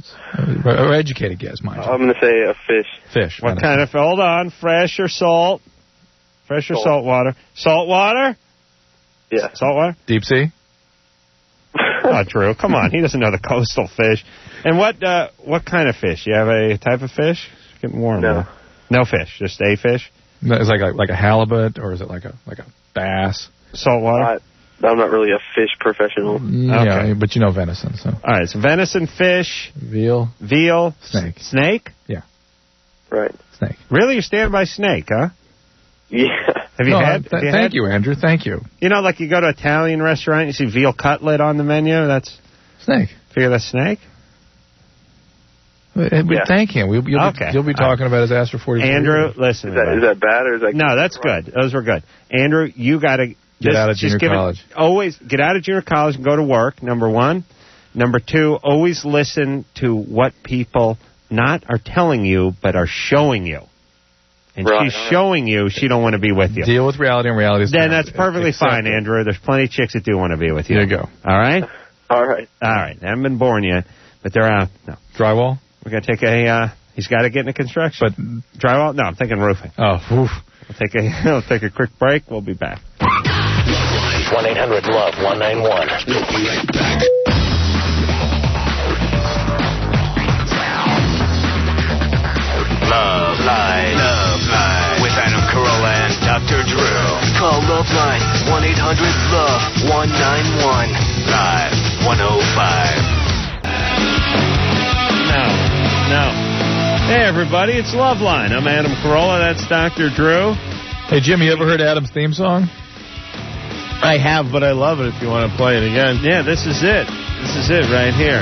Or educated guess, mind you. I'm going to say a fish. Fish. What venison. kind of... Hold on. Fresh or salt? Fresh or salt water? Salt water? Yeah. Salt water? Deep sea? Oh, Drew, come on. He doesn't know the coastal fish. And what kind of fish? You have a type of fish? It's getting warm. No. Now. No fish. Just a fish? No, is it like a halibut, or is it like a bass? Salt water? I'm not really a fish professional. Yeah, Okay. but you know venison, so. All right, so venison, fish, Veal. snake. Snake? Yeah. Right. Snake. Really? You're standing by snake, huh? Yeah. Have you had? Thank you, Andrew. Thank you. You know, like you go to an Italian restaurant, you see veal cutlet on the menu. That's snake. Figure that's snake. Thank him. You'll be talking about his ass for 40 Andrew, years. listen. Is that bad or is that? No, that's good. Those were good. Andrew, you got to Get out of junior college. Always get out of junior college and go to work, number one. Number two, always listen to what people not are telling you, but are showing you. And she's showing you she don't want to be with you. Deal with reality, and reality is... Then that's perfectly fine, Andrew. There's plenty of chicks that do want to be with you. There you go. All right? All right. All right. They haven't been born yet, but they're out. No. Drywall? We're going to take a... he's got to get into construction. But drywall? No, I'm thinking roofing. Oh, oof. We'll take a quick break. We'll be back. 1-800-LOVE-191. We'll be right back. LoveLine. LoveLine. With Adam Carolla and Dr. Drew. Call LoveLine. 1-800-LOVE-191. Live 105. No. Hey, everybody. It's LoveLine. I'm Adam Carolla. That's Dr. Drew. Hey, Jim, you ever heard Adam's theme song? I have, but I love it if you want to play it again. Yeah, this is it. This is it right here.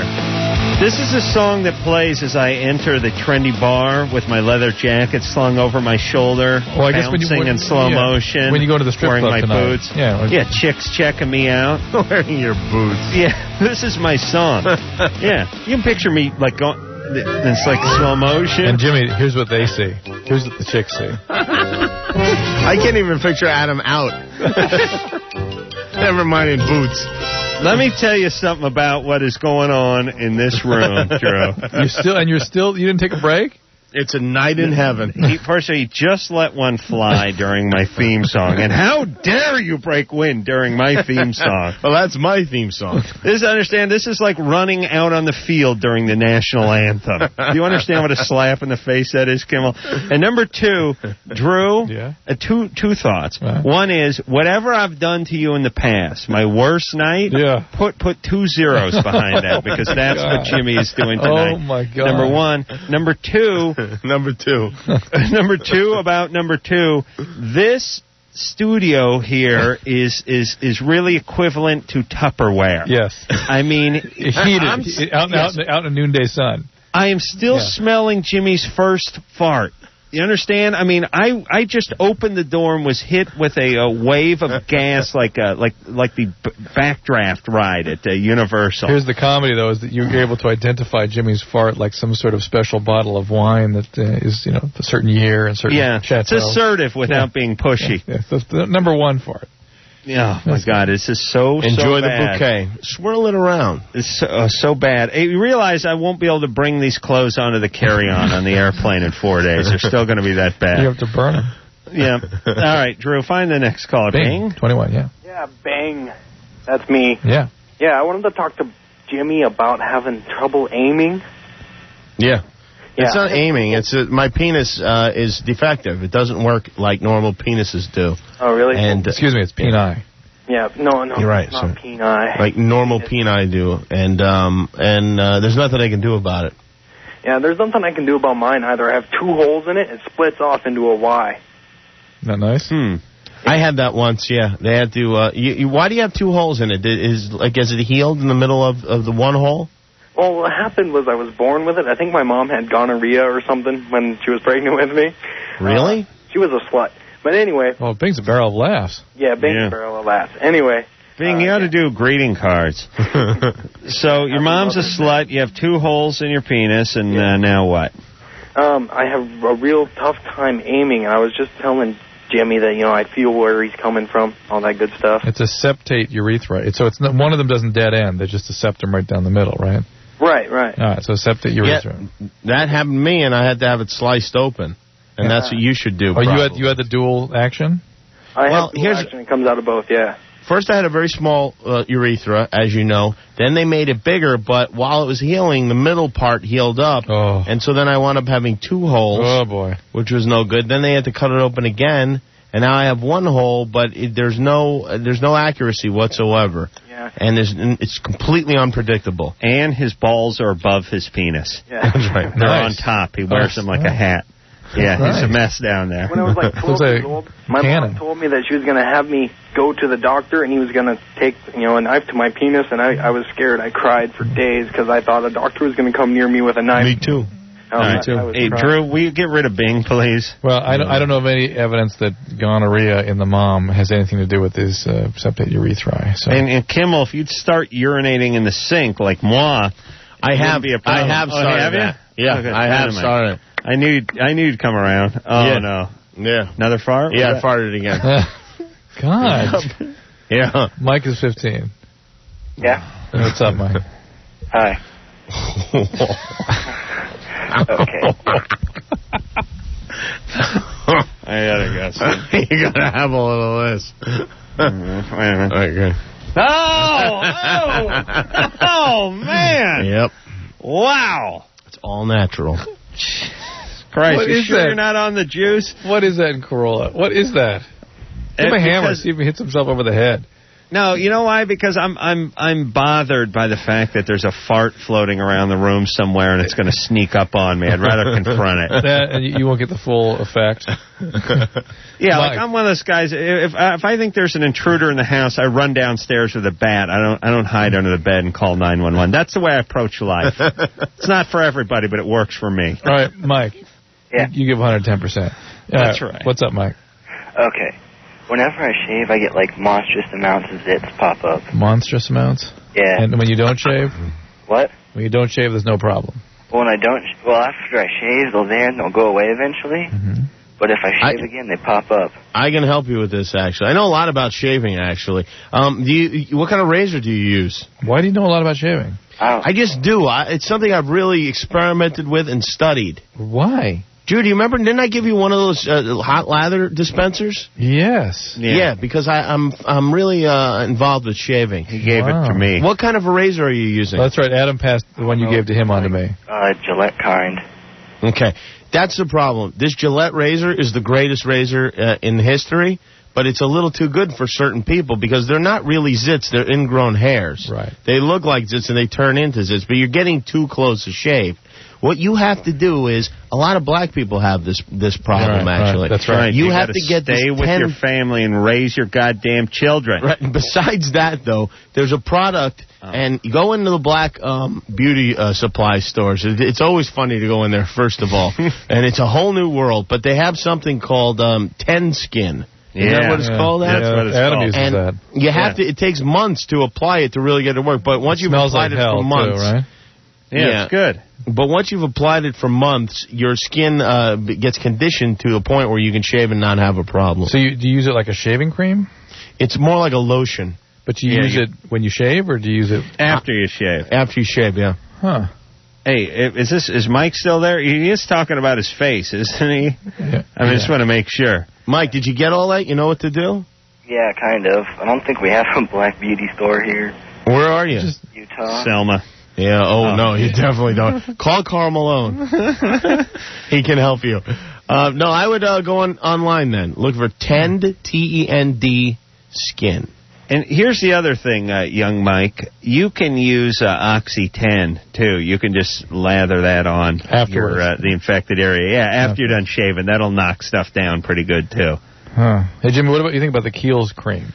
This is a song that plays as I enter the trendy bar with my leather jacket slung over my shoulder, Well, I guess bouncing in slow motion. When you go to the strip wearing club my tonight. boots. Yeah, chicks checking me out. Wearing your boots. Yeah, this is my song. Yeah, you can picture me like going. It's like slow motion. And Jimmy, here's what they see. Here's what the chicks see. I can't even picture Adam out. Never mind in boots. Let me tell you something about what is going on in this room, Drew. You didn't take a break? It's a night in heaven. First of all, he just let one fly during my theme song. And how dare you break wind during my theme song? Well, that's my theme song. This is like running out on the field during the national anthem. Do you understand what a slap in the face that is, Kimmel? And number two, Drew, two thoughts. One is, whatever I've done to you in the past, my worst night, put 2 zeros behind that, because that's what Jimmy is doing tonight. Oh, my God. Number one. Number two, Number two, this studio here is really equivalent to Tupperware. Yes. I mean, heated, out in the noonday sun. I am still smelling Jimmy's first fart. You understand? I mean, I just opened the door and was hit with a wave of gas like the backdraft ride at Universal. Here's the comedy, though, is that you're able to identify Jimmy's fart like some sort of special bottle of wine that is, a certain year and certain chateau. It's assertive without being pushy. Yeah. That's the number one fart. Yeah, oh my God, this is so Enjoy so the bouquet. Swirl it around. It's so bad. You realize I won't be able to bring these clothes onto the carry-on on the airplane in 4 days. They're still going to be that bad. You have to burn them. Yeah. All right, Drew, find the next caller. Bing. 21, yeah. Yeah, Bang. That's me. Yeah. Yeah, I wanted to talk to Jimmy about having trouble aiming. Yeah. It's not aiming. It's my penis is defective. It doesn't work like normal penises do. Oh, really? And excuse me, it's peni. Yeah, no, you're right. It's not peni. Like normal peni do, and there's nothing I can do about it. Yeah, there's nothing I can do about mine either. I have 2 holes in it. It splits off into a Y. Isn't that nice? I had that once. Yeah, they had to. Why do you have 2 holes in it? Is it healed in the middle of the one hole? Well, what happened was I was born with it. I think my mom had gonorrhea or something when she was pregnant with me. Really? She was a slut. But anyway. Well, Bing's a barrel of laughs. Yeah, Bing's a barrel of laughs. Anyway. Bing, you ought to do greeting cards. So your mom's a slut. You have 2 holes in your penis, and now what? I have a real tough time aiming, and I was just telling Jimmy that, I feel where he's coming from, all that good stuff. It's a septate urethra. So it's not, one of them doesn't dead end. There's just a septum right down the middle, right? Right. All right, so septate urethra. Yeah, that happened to me, and I had to have it sliced open. And that's what you should do. Oh, you had the dual action? I have dual action. It comes out of both, yeah. First, I had a very small urethra, as you know. Then they made it bigger, but while it was healing, the middle part healed up. Oh. And so then I wound up having 2 holes. Oh, boy. Which was no good. Then they had to cut it open again, and now I have 1 hole, but there's no accuracy whatsoever. Yeah. And it's completely unpredictable. And his balls are above his penis. Yeah. That's right. They're on top. He wears them like a hat. Yeah, he's a mess down there. When I was like 12 years old, my mom told me that she was going to have me go to the doctor, and he was going to take, a knife to my penis, and I was scared. I cried for days because I thought a doctor was going to come near me with a knife. Me too. Hey, Drew, will you get rid of Bing, please? Well, I don't know of any evidence that gonorrhea in the mom has anything to do with this septate urethra. So. And Kimmel, if you'd start urinating in the sink like moi, I have have started that. Yeah, okay, I have started. I knew you'd come around. Oh, no. Yeah. Another fart? Yeah, I farted again. God. Yeah. Mike is 15. Yeah. What's up, Mike? Hi. Okay. I gotta guess. You gotta have a little of this. Wait a minute. Okay. Oh, man. Yep. Wow. It's all natural. Christ, What you is sure that? you're not on the juice? What is that in Corolla? What is that? Give him a hammer, see if he hits himself over the head. No, you know why? Because I'm bothered by the fact that there's a fart floating around the room somewhere and it's going to sneak up on me. I'd rather confront it. And you won't get the full effect. Yeah, Mike. like I'm one of those guys. If I think there's an intruder in the house, I run downstairs with a bat. I don't hide under the bed and call 911. That's the way I approach life. It's not for everybody, but it works for me. All right, Mike. Yeah. You give 110%. That's right. What's up, Mike? Okay. Whenever I shave, I get like monstrous amounts of zits pop up. Monstrous amounts? Yeah. And when you don't shave? What? When you don't shave, there's no problem. Well, when I don't, after I shave, they'll go away eventually. Mm-hmm. But if I shave again, they pop up. I can help you with this, actually. I know a lot about shaving, actually. What kind of razor do you use? Why do you know a lot about shaving? I just do. It's something I've really experimented with and studied. Why? Jude, you remember, didn't I give you one of those hot lather dispensers? Yes. Yeah, because I'm really involved with shaving. He gave it to me. What kind of a razor are you using? That's right. Adam passed the one you gave to him on to me. Gillette kind. Okay. That's the problem. This Gillette razor is the greatest razor in history, but it's a little too good for certain people because they're not really zits. They're ingrown hairs. Right. They look like zits and they turn into zits, but you're getting too close to shave. What you have to do is, a lot of black people have this problem, actually. Right, that's right. You have to get stay with your family and raise your goddamn children. Right. Besides that, though, there's a product, and you go into the black beauty supply stores. It's always funny to go in there, first of all, and it's a whole new world. But they have something called 10 Skin. Is that what it's called? That's what it's Adam called. uses And that. you have to. It takes months to apply it to really get it to work. But once you've Smells applied like it hell, for months, too, right? Yeah, it's good. But once you've applied it for months, your skin gets conditioned to a point where you can shave and not have a problem. So do you use it like a shaving cream? It's more like a lotion. But you use it when you shave, or do you use it after you shave? After you shave, yeah. Huh. Hey, is Mike still there? He is talking about his face, isn't he? Yeah. I just want to make sure. Mike, did you get all that? You know what to do? Yeah, kind of. I don't think we have a black beauty store here. Where are you? Utah. Selma. Yeah, no, you definitely don't. Call Karl Malone. He can help you. No, I would go online then. Look for Tend, T-E-N-D, Skin. And here's the other thing, young Mike. You can use Oxy-10, too. You can just lather that on the infected area. Yeah, after you're done shaving. That'll knock stuff down pretty good, too. Huh. Hey, Jimmy, what about you think about the Kiehl's cream?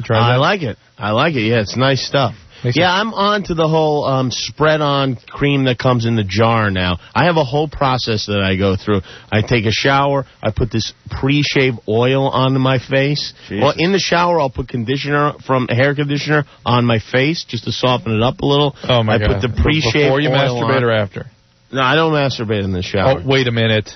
I like it. Yeah, it's nice stuff. I'm on to the whole spread-on cream that comes in the jar now. I have a whole process that I go through. I take a shower. I put this pre-shave oil on my face. Jesus. Well, in the shower, I'll put hair conditioner on my face just to soften it up a little. Oh, my God. I put the pre-shave Before you oil masturbate on. or after? No, I don't masturbate in the shower. Oh, wait a minute.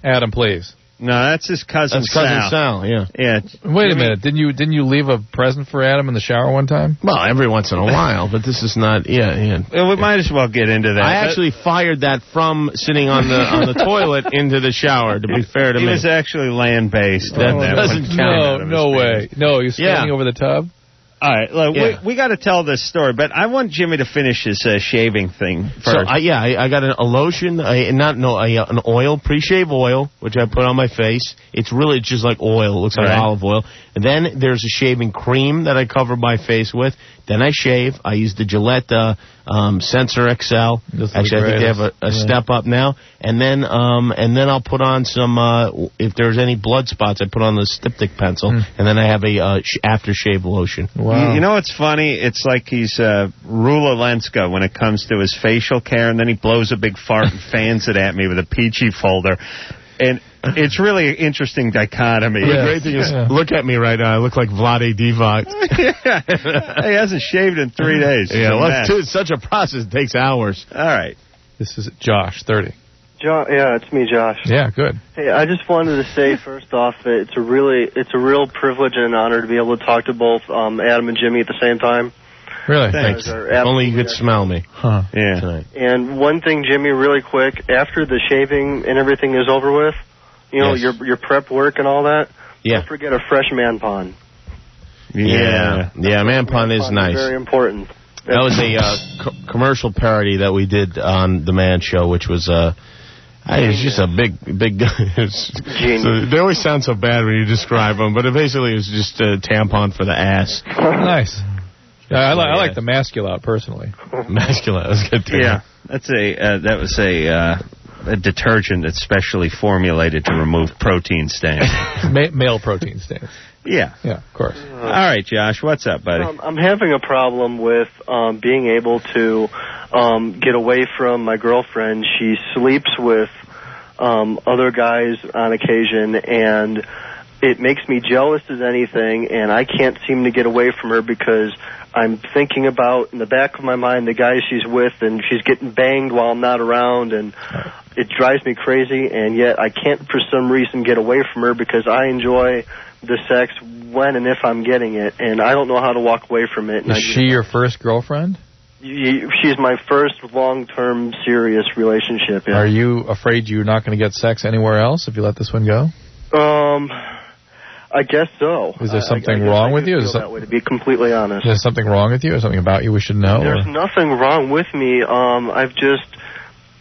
Adam, please. No, that's his cousin Sal. That's cousin Sal, yeah. Wait a minute. Didn't you leave a present for Adam in the shower one time? Well, every once in a while, but this is not. Yeah. Well, we might as well get into that. I actually fired that from sitting on the toilet into the shower. To be fair to me, he was actually land-based. That doesn't count. No way. No, you're standing over the tub. All right, look, we got to tell this story, but I want Jimmy to finish his shaving thing first. So, I got a lotion, an oil, pre-shave oil, which I put on my face. It's really just like oil. It looks like olive oil. And then there's a shaving cream that I cover my face with. Then I shave. I use the Gillette Sensor XL. Actually, I think they have a step up now. And then I'll put on some, if there's any blood spots, I put on the styptic pencil. And then I have a aftershave lotion. Wow. You know what's funny? It's like he's Rula Lenska when it comes to his facial care, and then he blows a big fart and fans it at me with a peachy folder. And it's really an interesting dichotomy. The great thing is, look at me right now. I look like Vlade Divac. He hasn't shaved in 3 days. It's such a process. It takes hours. All right. This is Josh, 30. Yeah, it's me, Josh. Yeah, good. Hey, I just wanted to say first off that it's a real privilege and an honor to be able to talk to both Adam and Jimmy at the same time. Really? Thanks. If only you could smell me. Huh. Yeah. Tonight. And one thing, Jimmy, really quick, after the shaving and everything is over with, your prep work and all that, don't forget a fresh man pond. Yeah, man pond is nice. Very important. That was a commercial parody that we did on the Man Show, which was it's just a big. So they always sound so bad when you describe them, but basically it was just a tampon for the ass. Nice. I like the Masculot personally. Masculot, that's good too. Yeah, that was a detergent that's specially formulated to remove protein stains. Male protein stains. Yeah, of course. All right, Josh, what's up, buddy? I'm having a problem with being able to get away from my girlfriend. She sleeps with other guys on occasion, and it makes me jealous as anything, and I can't seem to get away from her because I'm thinking about, in the back of my mind, the guys she's with, and she's getting banged while I'm not around, and it drives me crazy, and yet I can't, for some reason, get away from her because I enjoy the sex when and if I'm getting it, and I don't know how to walk away from it. Is she your first girlfriend? She's my first long-term serious relationship. Yeah. Are you afraid you're not going to get sex anywhere else if you let this one go? I guess so. Is there something wrong with you? That way, to be completely honest. Is there something wrong with you, or something about you we should know? There's nothing wrong with me. I've just,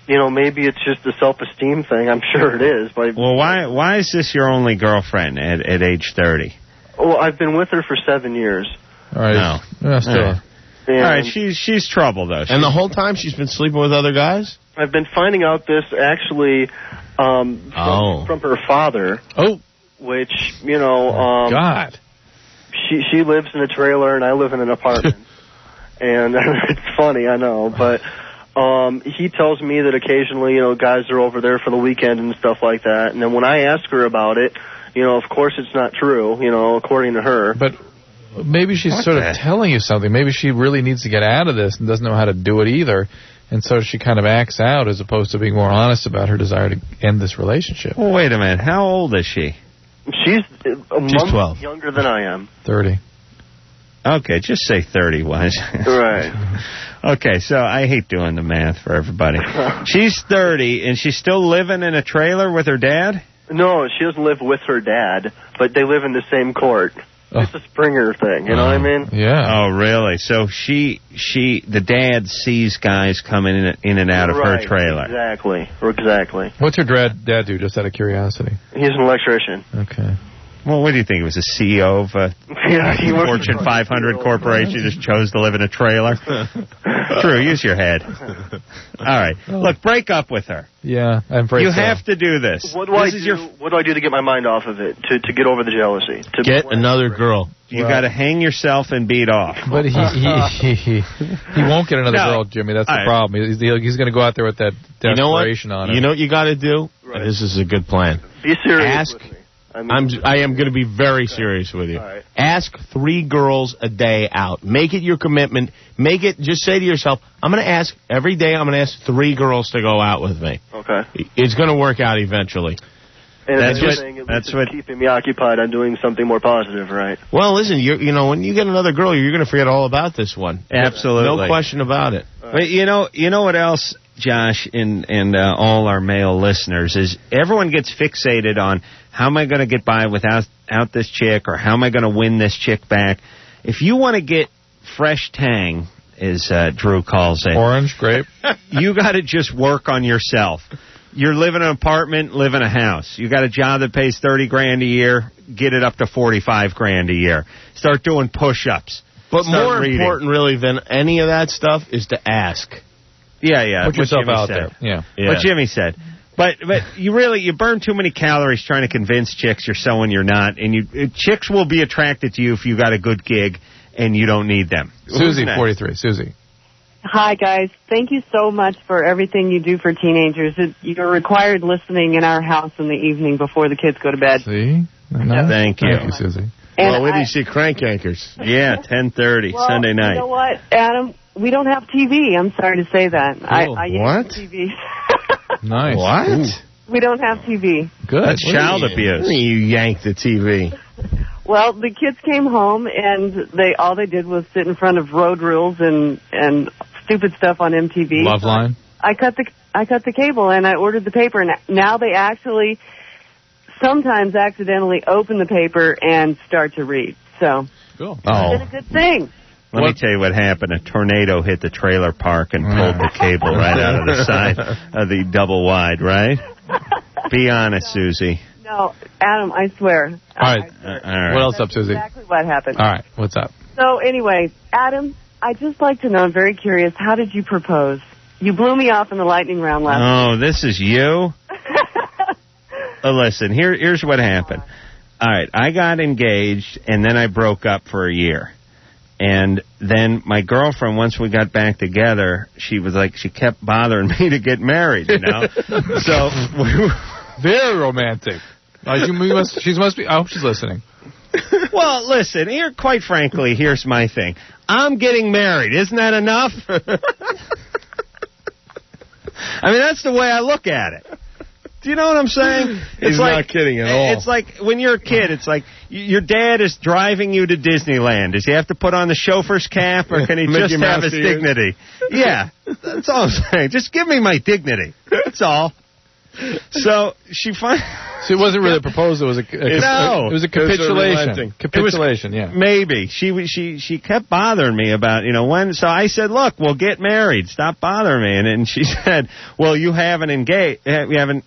maybe it's just a self-esteem thing. I'm sure it is. But well, why is this your only girlfriend at age 30? Well, I've been with her for 7 years. All right. No. Still. All right, she's trouble, though. And the whole time she's been sleeping with other guys? I've been finding out this actually from her father. Oh. Which, God. She lives in a trailer and I live in an apartment. And it's funny, I know, but he tells me that occasionally, guys are over there for the weekend and stuff like that. And then when I ask her about it, of course it's not true, according to her. But maybe she's sort of telling you something. Maybe she really needs to get out of this and doesn't know how to do it either. And so she kind of acts out as opposed to being more honest about her desire to end this relationship. Well, wait a minute. How old is she? She's a month 12. younger than I am. 30. Okay, just say 30, Wise. Right. Okay, so I hate doing the math for everybody. She's 30, and she's still living in a trailer with her dad? No, she doesn't live with her dad, but they live in the same court. It's a Springer thing, you know what I mean? Yeah. Oh, really? So the dad sees guys coming in and out of her trailer. Exactly. What's her dad do, just out of curiosity? He's an electrician. Okay. Well, what do you think? He was a CEO of a Fortune 500 corporation, just chose to live in a trailer? Drew, use your head. All right. Look, break up with her. Yeah, I'm afraid You so. have to do this. What do I do to get my mind off of it, to get over the jealousy? To Get another girl. You got to hang yourself and beat off. But he won't get another girl, Jimmy. That's the problem. He's going to go out there with that desperation on him. You know what you got to do? Right. This is a good plan. Be serious Ask. with me. I am going to be very serious with you. Right. Ask 3 girls a day out. Make it your commitment. Just say to yourself, I'm going to ask every day. I'm going to ask 3 girls to go out with me. Okay. It's going to work out eventually. And that's what keeping me occupied on doing something more positive, right? Well, listen, when you get another girl, you're going to forget all about this one. Absolutely, no question about it. But you know what else, Josh, and all our male listeners, is everyone gets fixated on how am I going to get by without this chick, or how am I going to win this chick back. If you want to get fresh tang, as Drew calls it, orange grape, you got to just work on yourself. You're living in an apartment, live in a house. You got a job that pays $30,000 a year, get it up to $45,000 a year. Start doing push-ups. But more important, really, than any of that stuff is to ask. Yeah. Put yourself out there. Yeah. What Jimmy said. But you burn too many calories trying to convince chicks you're someone you're not, and chicks will be attracted to you if you got a good gig and you don't need them. Susie, 43. Susie. Hi, guys. Thank you so much for everything you do for teenagers. You're required listening in our house in the evening before the kids go to bed. See? Thank you, Susie. Well, where do you see Crank Yankers? Yeah, 10:30, Sunday night. You know what, Adam? We don't have TV. I'm sorry to say that. Cool. I what? TV. Nice. What? Ooh. We don't have TV. Good. That's child abuse. You yanked the TV. Well, the kids came home, and all they did was sit in front of Road Rules and stupid stuff on MTV. LoveLine. So I cut the cable, and I ordered the paper, and now they actually sometimes accidentally open the paper and start to read. So cool. It's been a good thing. Let me tell you what happened. A tornado hit the trailer park and pulled the cable right out of the side of the double wide, right? Be honest, Susie. No, Adam, I swear. All right. All right. What else up, Susie? Exactly what happened. All right. What's up? So anyway, Adam, I'd just like to know, I'm very curious, how did you propose? You blew me off in the lightning round last Oh, this is you? Listen, here's what happened. All right, I got engaged, and then I broke up for a year. And then my girlfriend, once we got back together, she kept bothering me to get married, So very romantic. She must be. I hope she's listening. Well, listen, quite frankly, here's my thing. I'm getting married. Isn't that enough? I mean, that's the way I look at it. Do you know what I'm saying? He's not kidding at all. It's like when you're a kid, it's like your dad is driving you to Disneyland. Does he have to put on the chauffeur's cap, or can he just have his dignity? Yeah, that's all I'm saying. Just give me my dignity. That's all. So she finally... So it wasn't really a proposal. It was no. It was a capitulation. Capitulation, yeah. Maybe. She kept bothering me about, when. So I said, look, we'll get married. Stop bothering me. And she said, well, you haven't engaged. You haven't,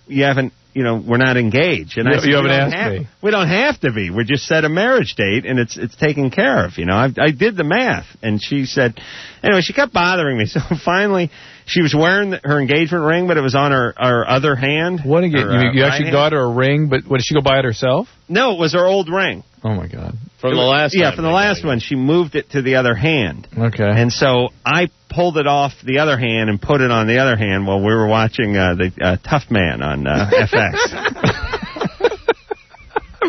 we're not engaged. And I said, you haven't asked me. We don't have to be. We just set a marriage date, and it's taken care of. I did the math. And she said, anyway, she kept bothering me. So finally, she was wearing her engagement ring, but it was on her other hand. What engagement? You actually got her a ring, but did she go buy it herself? No, it was her old ring. Oh, my God. From the last one. She moved it to the other hand. Okay. And so I pulled it off the other hand and put it on the other hand while we were watching the Tough Man on FX.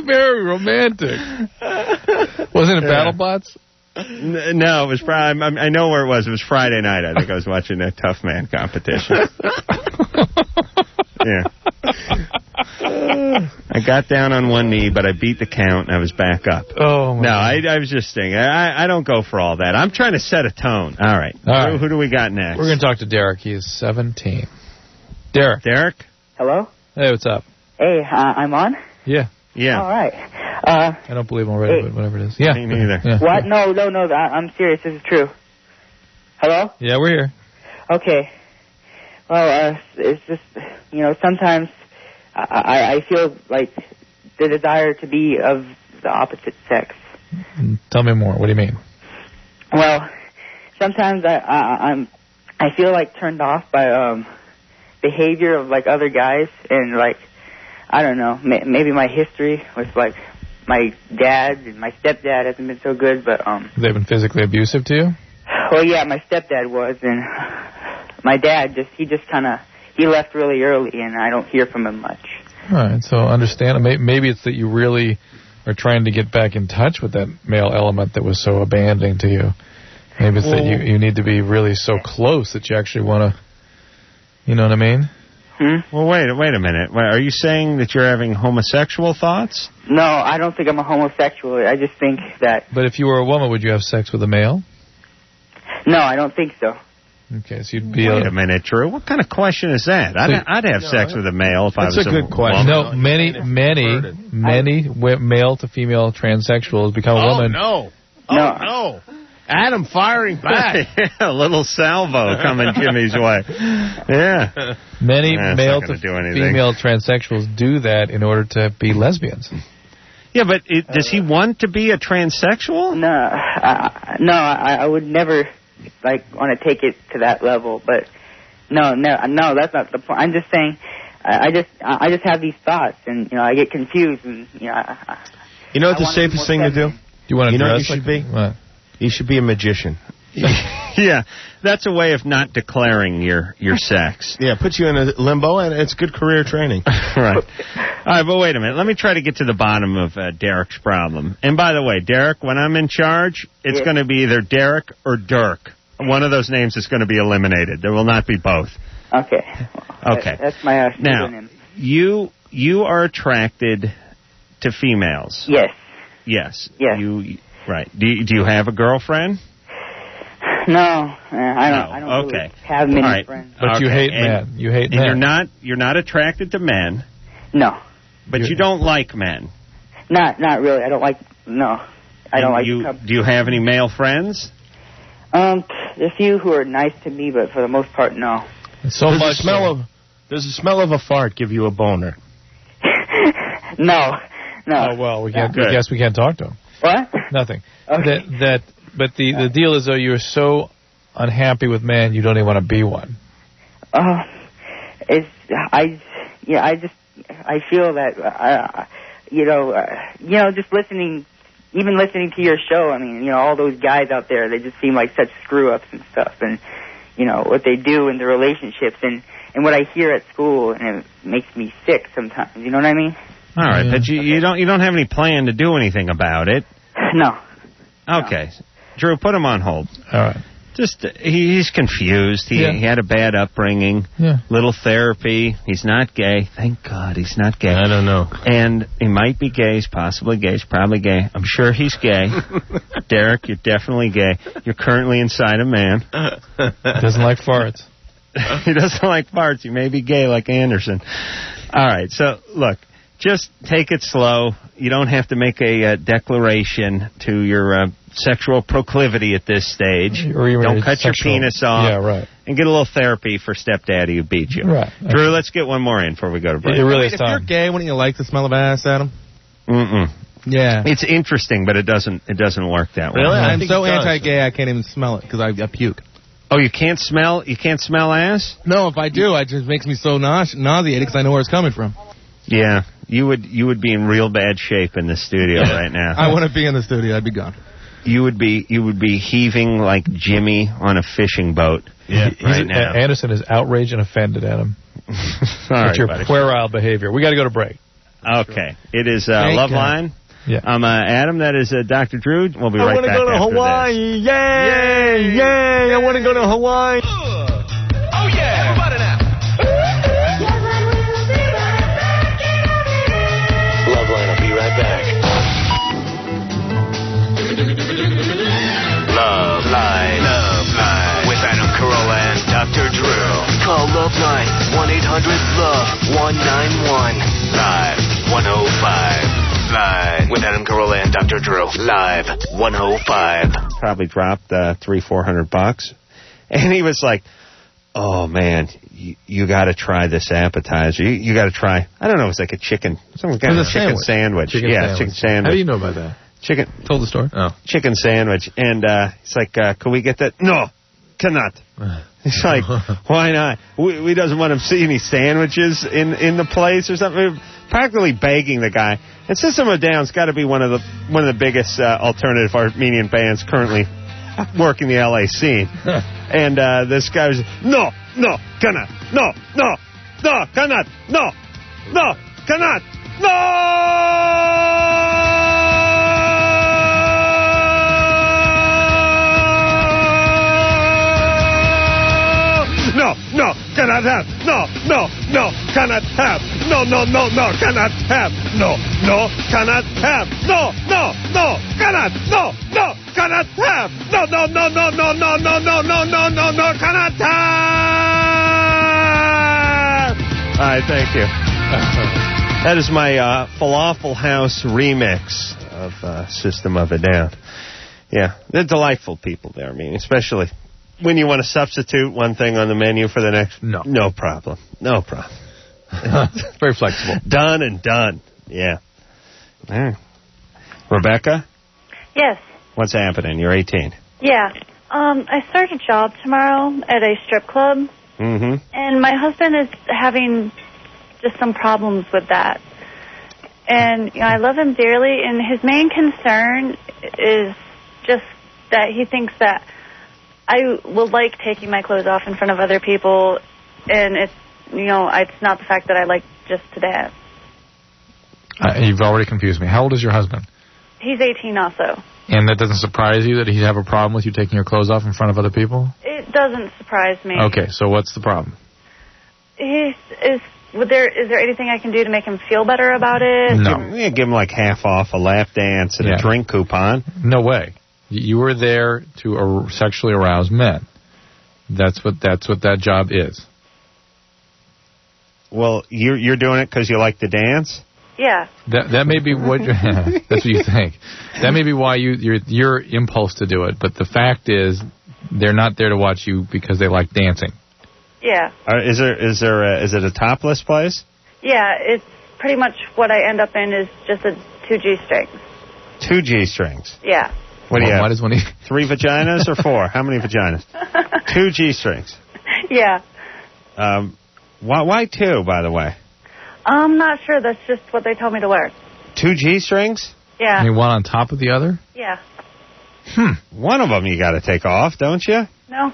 Very romantic. Wasn't it BattleBots? No, it was Friday. I know where it was. It was Friday night. I think I was watching that Tough Man competition. Yeah. I got down on one knee, but I beat the count, and I was back up. Oh, my God. I was just thinking, I don't go for all that. I'm trying to set a tone. All right. Who do we got next? We're going to talk to Derek. He is 17. Derek. Derek? Hello? Hey, what's up? Hey, I'm on? Yeah. Yeah. All right. I don't believe him already, but whatever it is. Yeah. Me neither. Yeah. What? No. I'm serious. This is true. Hello? Yeah, we're here. Okay. Well, it's just, sometimes I feel like the desire to be of the opposite sex. Tell me more. What do you mean? Well, sometimes I feel like turned off by behavior of like other guys, and like I don't know, maybe my history with like my dad and my stepdad hasn't been so good, but They've been physically abusive to you? well, yeah, my stepdad was, and my dad he left really early, and I don't hear from him much. All right, so understand. Maybe it's that you really are trying to get back in touch with that male element that was so abandoning to you. Maybe it's that you need to be really so close that you actually want to, you know what I mean? Well, wait a minute. Are you saying that you're having homosexual thoughts? No, I don't think I'm a homosexual. I just think that... But if you were a woman, would you have sex with a male? No, I don't think so. Okay, so you'd be... Wait a minute, Drew. What kind of question is that? I'd have sex with a male if I was a good question. No, many male to female transsexuals become a woman. No. Adam firing back. A little salvo coming Jimmy's way. Yeah. Many male to female transsexuals do that in order to be lesbians. Yeah, but does he want to be a transsexual? No, I would never want to take it to that level. But no, that's not the point. I'm just saying, I just have these thoughts, and I get confused, and you know what the safest thing to do? You want to know dress what you should be? What? You should be a magician. Yeah, that's a way of not declaring your sex. Yeah, puts you in a limbo, and it's good career training. Right. All right, but wait a minute. Let me try to get to the bottom of Derek's problem. And by the way, Derek, when I'm in charge, it's going to be either Derek or Dirk. One of those names is going to be eliminated. There will not be both. Okay. Okay. That's my now, you are attracted to females. Yes. Yes. Yes. Right. Do you have a girlfriend? No, I don't really have many friends. But you hate men. You hate men. And you're not attracted to men. No. But you don't like men. Not really. I don't like. No, I don't like. Do you have any male friends? A few who are nice to me, but for the most part, no. Does the smell of a fart give you a boner? No. Oh well, we can't. I guess we can't talk to him. What? Nothing. Okay. But the deal is, though, you're so unhappy with men, you don't even want to be one. I feel that just listening to your show. I mean, all those guys out there, they just seem like such screw ups and stuff, and what they do in their relationships, and what I hear at school, and it makes me sick sometimes. You know what I mean? All right, but you don't have any plan to do anything about it. No. Okay. Drew, put him on hold. All right. Just, he's confused. He had a bad upbringing. Yeah. Little therapy. He's not gay. Thank God he's not gay. I don't know. And he might be gay. He's possibly gay. He's probably gay. I'm sure he's gay. Derek, you're definitely gay. You're currently inside a man. Doesn't like farts. He doesn't like farts. He may be gay like Anderson. All right, so, look. Just take it slow. You don't have to make a declaration to your sexual proclivity at this stage. Don't cut your penis off. Yeah, right. And get a little therapy for stepdaddy who beat you. Right. Drew, let's get one more in before we go to break. It really is time. If you're gay, wouldn't you like the smell of ass, Adam? Mm-mm. Yeah. It's interesting, but it doesn't work that way. Really? I'm so anti-gay I can't even smell it because I puke. Oh, you can't smell ass? No, if I do, it just makes me so nauseated because I know where it's coming from. Yeah, you would be in real bad shape in the studio right now. I wouldn't be in the studio. I'd be gone. You would be heaving like Jimmy on a fishing boat. Yeah, right now. Anderson is outraged and offended at him. With your puerile behavior. We got to go to break. Okay, it is LoveLine. Yeah. I'm Adam. That is Dr. Drew. We'll be right back. I want to go to Hawaii. Yay! I want to go to Hawaii. Oh yeah! Everybody now. LoveLine. I'll be right back. LoveLine with Adam Carolla and Dr. Drew. Call LoveLine 1-800-LOVE-191 live 105. Loveline with Adam Carolla and Dr. Drew. Live 105. Probably dropped $300-400. And he was like, oh, man, you got to try this appetizer. You got to try, I don't know, it was like a chicken, some kind of chicken sandwich. Chicken sandwich. How do you know about that? Chicken. Told the story? Oh. Chicken sandwich. And he's like, can we get that? No, cannot. He's like, why not? We doesn't want him see any sandwiches in the place or something. Practically begging the guy. And System of a Down's got to be one of the biggest alternative Armenian bands currently working the LA scene. And this guy was, no, cannot, no, cannot, no, cannot, no! No, cannot have. No, cannot have. No, cannot have. No, cannot have. No, cannot. No, cannot have. No, cannot have. All right, thank you. That is my Falafel House remix of System of a Down. Yeah, they're delightful people there, I mean, especially when you want to substitute one thing on the menu for the next. No problem. Very flexible. Done and done. Yeah. All right. Rebecca? Yes. What's happening? You're 18. Yeah. I start a job tomorrow at a strip club. Mm-hmm. And my husband is having just some problems with that. And I love him dearly, and his main concern is just that he thinks that I will like taking my clothes off in front of other people, and it's not the fact that I like just to dance. You've already confused me. How old is your husband? He's 18 also. And that doesn't surprise you that he'd have a problem with you taking your clothes off in front of other people? It doesn't surprise me. Okay, so what's the problem? Is there anything I can do to make him feel better about it? No. Yeah, give him like half off a lap dance and a drink coupon. No way. You were there to sexually arouse men. That's what that job is. Well, you're doing it because you like to dance? Yeah. That may be what that's what you think. That may be why your impulse to do it. But the fact is, they're not there to watch you because they like dancing. Yeah. Is it a topless place? Yeah, it's pretty much what I end up in is just a 2 G-strings. 2 G-strings? Yeah. What do you have? Why does one 3 vaginas or 4? How many vaginas? 2 G-strings. Yeah. Why 2, by the way? I'm not sure. That's just what they told me to wear. 2 G-strings? Yeah. You one on top of the other? Yeah. One of them you got to take off, don't you? No.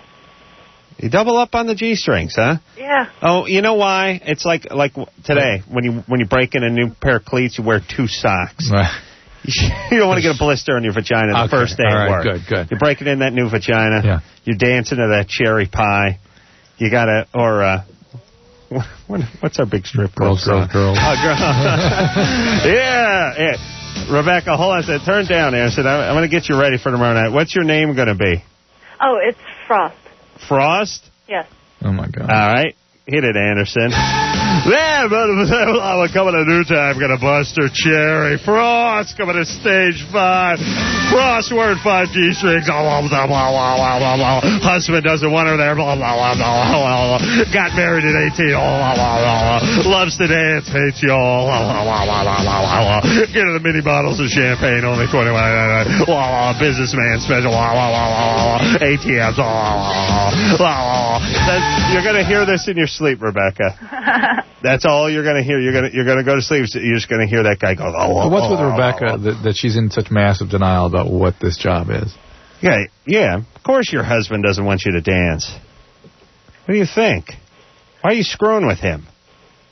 You double up on the G-strings, huh? Yeah. Oh, you know why? It's like today when you break in a new pair of cleats, you wear 2 socks. Right. You don't want to get a blister on your vagina the first day of work. Good. You're breaking in that new vagina. Yeah. You're dancing to that cherry pie. You got to, what's our big strip club? Girls. Oh, girl. Yeah. Rebecca, hold on a second. Turn down there. I said, I'm going to get you ready for tomorrow night. What's your name going to be? Oh, it's Frost. Frost? Yes. Oh, my God. All right. Hit it, Anderson. Yeah, but we're coming to new time. Gonna bust her cherry. Frost coming to stage 5. Frost wearing 5 G-strings. Husband doesn't want her there. Got married at 18. Loves to dance. Hates you all. Get her the mini bottles of champagne. Only 21. Businessman special. ATMs. You're gonna hear this in your sleep, Rebecca. That's all you're going to hear. You're going to go to sleep. So you're just going to hear that guy go. What's with Rebecca that she's in such massive denial about what this job is? Yeah. Of course, your husband doesn't want you to dance. What do you think? Why are you screwing with him?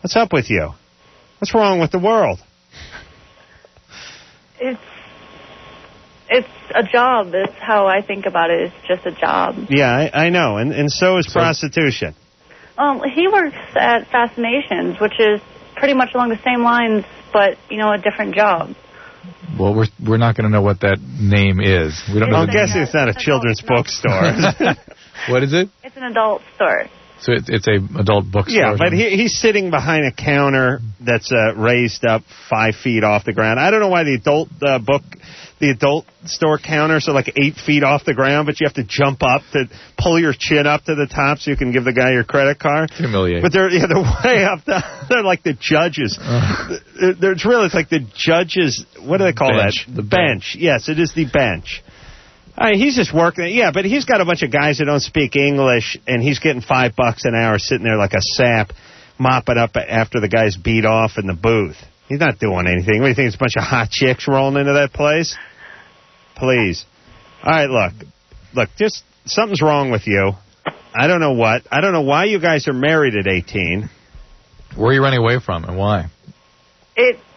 What's up with you? What's wrong with the world? It's a job. That's how I think about it. It's just a job. Yeah, I know, and so is prostitution. He works at Fascinations, which is pretty much along the same lines, but, a different job. Well, we're not going to know what that name is. We don't know. I'm guessing it's not a children's bookstore. What is it? It's an adult store. So it's a adult bookstore. Yeah, but he's sitting behind a counter that's raised up 5 feet off the ground. I don't know why the adult store counters are like 8 feet off the ground, but you have to jump up to pull your chin up to the top so you can give the guy your credit card. Humiliating. But they're way up. They're like the judges. It's like the judges. What do they call bench. that? The bench. Yes, it is the bench. All right, he's just working. Yeah, but he's got a bunch of guys that don't speak English, and he's getting $5 an hour sitting there like a sap, mopping up after the guy's beat off in the booth. He's not doing anything. What do you think? It's a bunch of hot chicks rolling into that place? Please. All right, look, just something's wrong with you. I don't know what. I don't know why you guys are married at 18. Where are you running away from and why?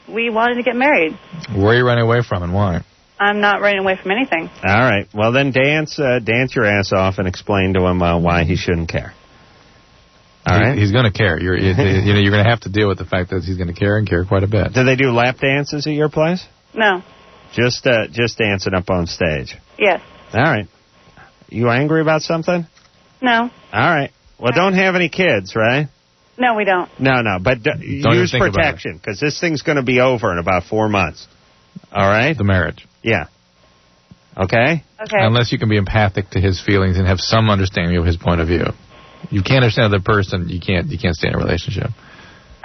We wanted to get married. Where are you running away from and why? I'm not running away from anything. All right. Well, then dance your ass off and explain to him why he shouldn't care. All right. He's going to care. You're going to have to deal with the fact that he's going to care and care quite a bit. Do they do lap dances at your place? No. Just dancing up on stage. Yes. All right. You angry about something? No. All right. Well, don't have any kids, right? No, we don't. No. But use protection because this thing's going to be over in about 4 months. All right? The marriage. Yeah. Okay? Okay. Unless you can be empathic to his feelings and have some understanding of his point of view. You can't understand the person, you can't stay in a relationship.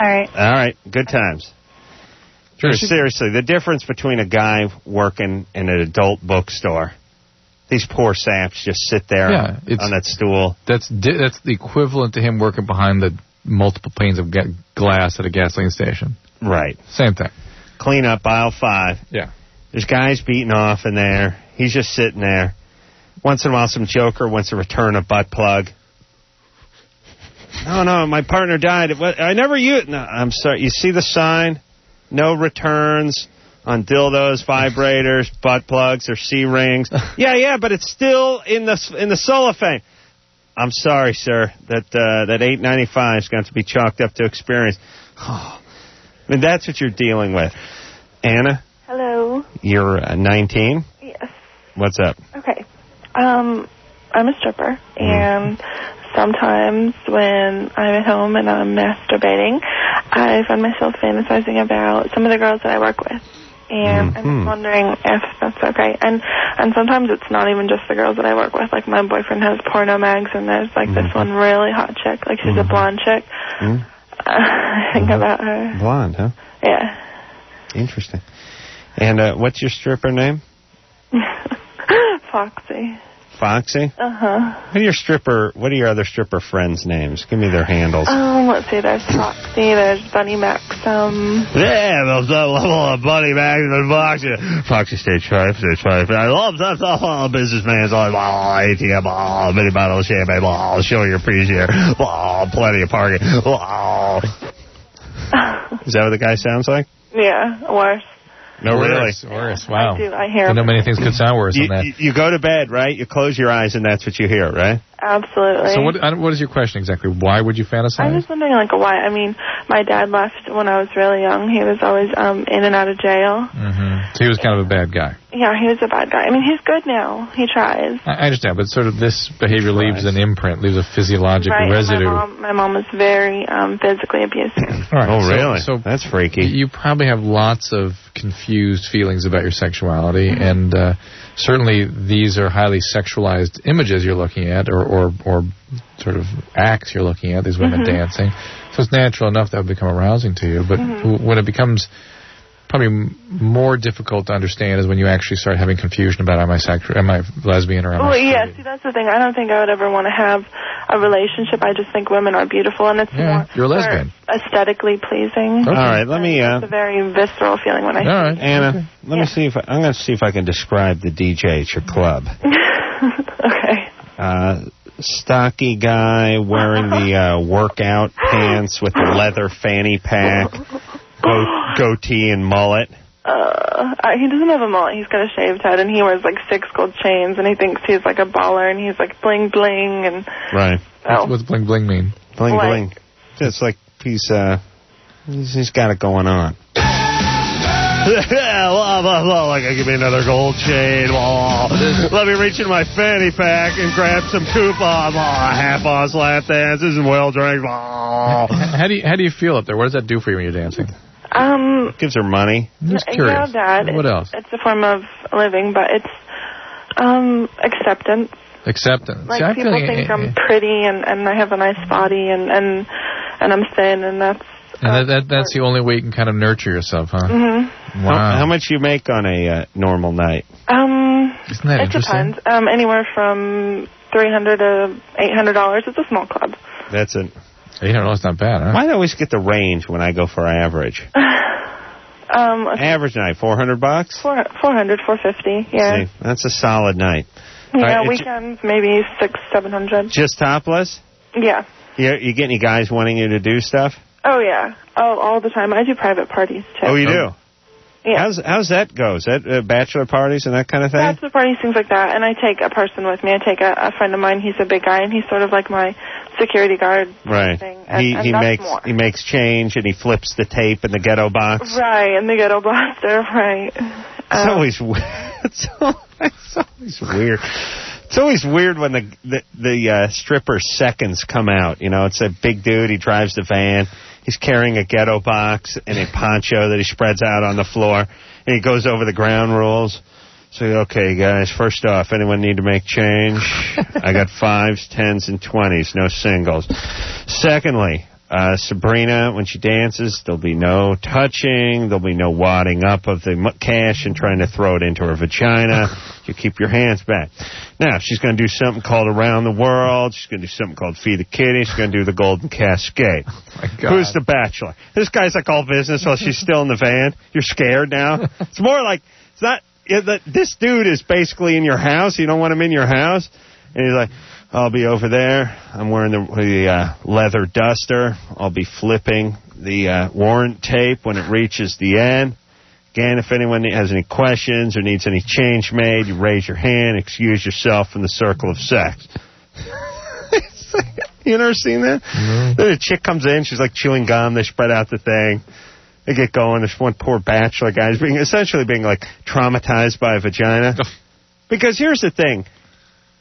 All right. All right. Good times. Sure, seriously, the difference between a guy working in an adult bookstore, these poor saps just sit there on that stool. That's the equivalent to him working behind the multiple panes of glass at a gasoline station. Right. Same thing. Clean up aisle 5. Yeah. There's guys beating off in there. He's just sitting there. Once in a while, some joker wants to return a butt plug. No, my partner died. I never used. No, I'm sorry. You see the sign? No returns on dildos, vibrators, butt plugs, or C-rings. Yeah, but it's still in the cellophane. I'm sorry, sir. That $8.95 is going to be chalked up to experience. I mean, that's what you're dealing with. Anna? Hello. You're 19? Yes. What's up? Okay. I'm a stripper, and sometimes when I'm at home and I'm masturbating, I find myself fantasizing about some of the girls that I work with. And I'm just wondering if that's okay. And sometimes it's not even just the girls that I work with. Like, my boyfriend has porno mags, and there's, like, this one really hot chick. Like, she's a blonde chick. I think about her. Blonde, huh? Yeah. Interesting. And what's your stripper name? Foxy. Foxy? Uh-huh. What are your other stripper friends' names? Give me their handles. Let's see. There's Foxy. There's Bunny Maxim. Yeah, there's that level of Bunny Maxim and Foxy. Foxy stage 5. I love that. All businessman's like, ATM, mini bottle of champagne, show your appreciate, plenty of parking. Is that what the guy sounds like? Yeah, worse. No, really? Worse. Wow. I hear. I know many things could sound worse than that. You go to bed, right? You close your eyes, and that's what you hear, right? Absolutely. So what is your question exactly? Why would you fantasize? I'm just wondering, like, why. I mean, my dad left when I was really young. He was always in and out of jail. Mm-hmm. So he was kind of a bad guy. Yeah, he was a bad guy. I mean, he's good now. He tries. I understand, but sort of this behavior leaves an imprint, leaves a physiological residue. My mom was very physically abusive. All right, oh, really? So that's freaky. You probably have lots of confused feelings about your sexuality, and certainly these are highly sexualized images you're looking at, or sort of acts you're looking at, these women dancing. So it's natural enough that would become arousing to you, but when it becomes probably more difficult to understand is when you actually start having confusion about am I lesbian or am I straight? Yeah, see, that's the thing. I don't think I would ever want to have a relationship. I just think women are beautiful, and it's more you're a lesbian. Aesthetically pleasing. Okay. All right, let me. It's a very visceral feeling when I. All right, Anna. Let me see I'm going to see if I can describe the DJ at your club. Okay. Stocky guy wearing the workout pants with the leather fanny pack, goatee and mullet. He doesn't have a mullet. He's got a shaved head, and he wears like 6 gold chains, and he thinks he's like a baller, and he's like bling bling and. Right. What's bling bling mean? Bling bling. It's like he's got it going on. Like, give me another gold chain. Let me reach into my fanny pack and grab some coupon. Half-ass lap dances and well drinks. How do you feel up there? What does that do for you when you're dancing? Gives her money. I'm just curious. Yeah, Dad. What else? It's a form of living, but it's acceptance. Acceptance. Like, See, people think I'm pretty and I have a nice body and I'm thin, and that's... that's the only way you can kind of nurture yourself, huh? Mm-hmm. Wow. How much you make on a normal night? Isn't that it interesting? depends. Anywhere from $300 to $800. It's a small club. That's it. $800 not bad, huh? Why do I always get the range when I go for average? Average night, $400? $400, $450, yeah. See, that's a solid night. Yeah, All right, weekends, maybe $600-700. Just topless? Yeah. You get any guys wanting you to do stuff? Oh, yeah. Oh, all the time. I do private parties, too. Oh, you do? Yeah. How's that go? Is that bachelor parties and that kind of thing? Bachelor parties, things like that. And I take a person with me. I take a friend of mine. He's a big guy, and he's sort of like my security guard. Right. Thing. And He makes change, and he flips the tape in the ghetto box. Right, in the ghetto blaster, right. It's always weird. It's always weird when the stripper seconds come out. You know, it's a big dude. He drives the van. He's carrying a ghetto box and a poncho that he spreads out on the floor. And he goes over the ground rules. So, okay, guys, first off, anyone need to make change? I got 5s, 10s, and 20s, no singles. Secondly, Sabrina, when she dances, there'll be no touching. There'll be no wadding up of the cash and trying to throw it into her vagina. You keep your hands back. Now, she's going to do something called Around the World. She's going to do something called Feed the Kitty. She's going to do the Golden Cascade. Who's the bachelor? This guy's like all business while she's still in the van. You're scared now. It's more like, it's not, this dude is basically in your house. You don't want him in your house. And he's like, I'll be over there. I'm wearing the leather duster. I'll be flipping the warrant tape when it reaches the end. Again, if anyone has any questions or needs any change made, you raise your hand, excuse yourself from the circle of sex. You never seen that? Mm-hmm. Then a chick comes in, she's like chewing gum, they spread out the thing. They get going. There's one poor bachelor guy who's essentially being like traumatized by a vagina. Because here's the thing.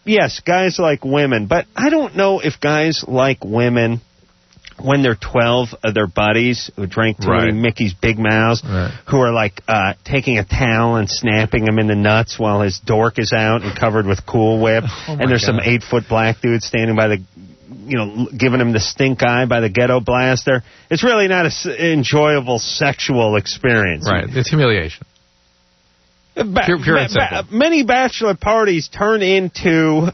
Yes, guys like women, but I don't know if guys like women when they're 12 of their buddies who drink too many Mickey's Big Mouths, who are like taking a towel and snapping him in the nuts while his dork is out and covered with Cool Whip, and there's some 8-foot black dude standing by the, giving him the stink eye by the ghetto blaster. It's really not an enjoyable sexual experience. Right, it's humiliation. Pure and simple. Many bachelor parties turn into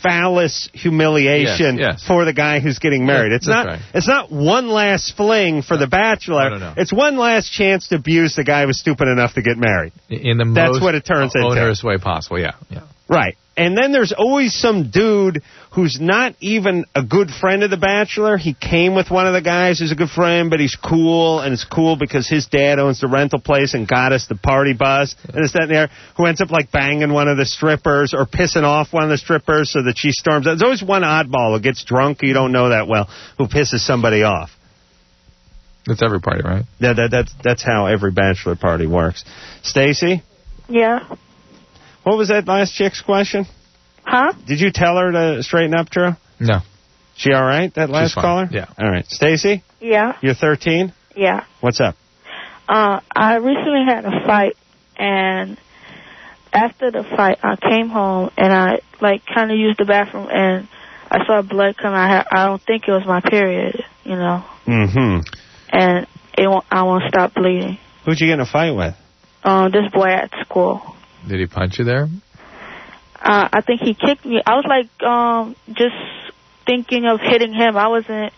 phallus humiliation for the guy who's getting married. It's not one last fling for the bachelor. No. It's one last chance to abuse the guy who's stupid enough to get married. In the That's most what it turns into. onerous way possible. Yeah. Right. And then there's always some dude who's not even a good friend of the bachelor. He came with one of the guys who's a good friend, but he's cool, and it's cool because his dad owns the rental place and got us the party bus, and it's that and there, who ends up like banging one of the strippers or pissing off one of the strippers so that she storms out. There's always one oddball who gets drunk, you don't know that well, who pisses somebody off. That's every party, right? Yeah, that's how every bachelor party works. Stacy? Yeah. What was that last chick's question? Huh? Did you tell her to straighten up, Drew? No. She all right, that last caller? Yeah. All right. Stacy? Yeah. You're 13? Yeah. What's up? I recently had a fight, and after the fight, I came home, and I, kind of used the bathroom, and I saw blood come out. I don't think it was my period, Mm-hmm. And I won't stop bleeding. Who'd you get in a fight with? This boy at school. Did he punch you there? I think he kicked me. I was just thinking of hitting him. I wasn't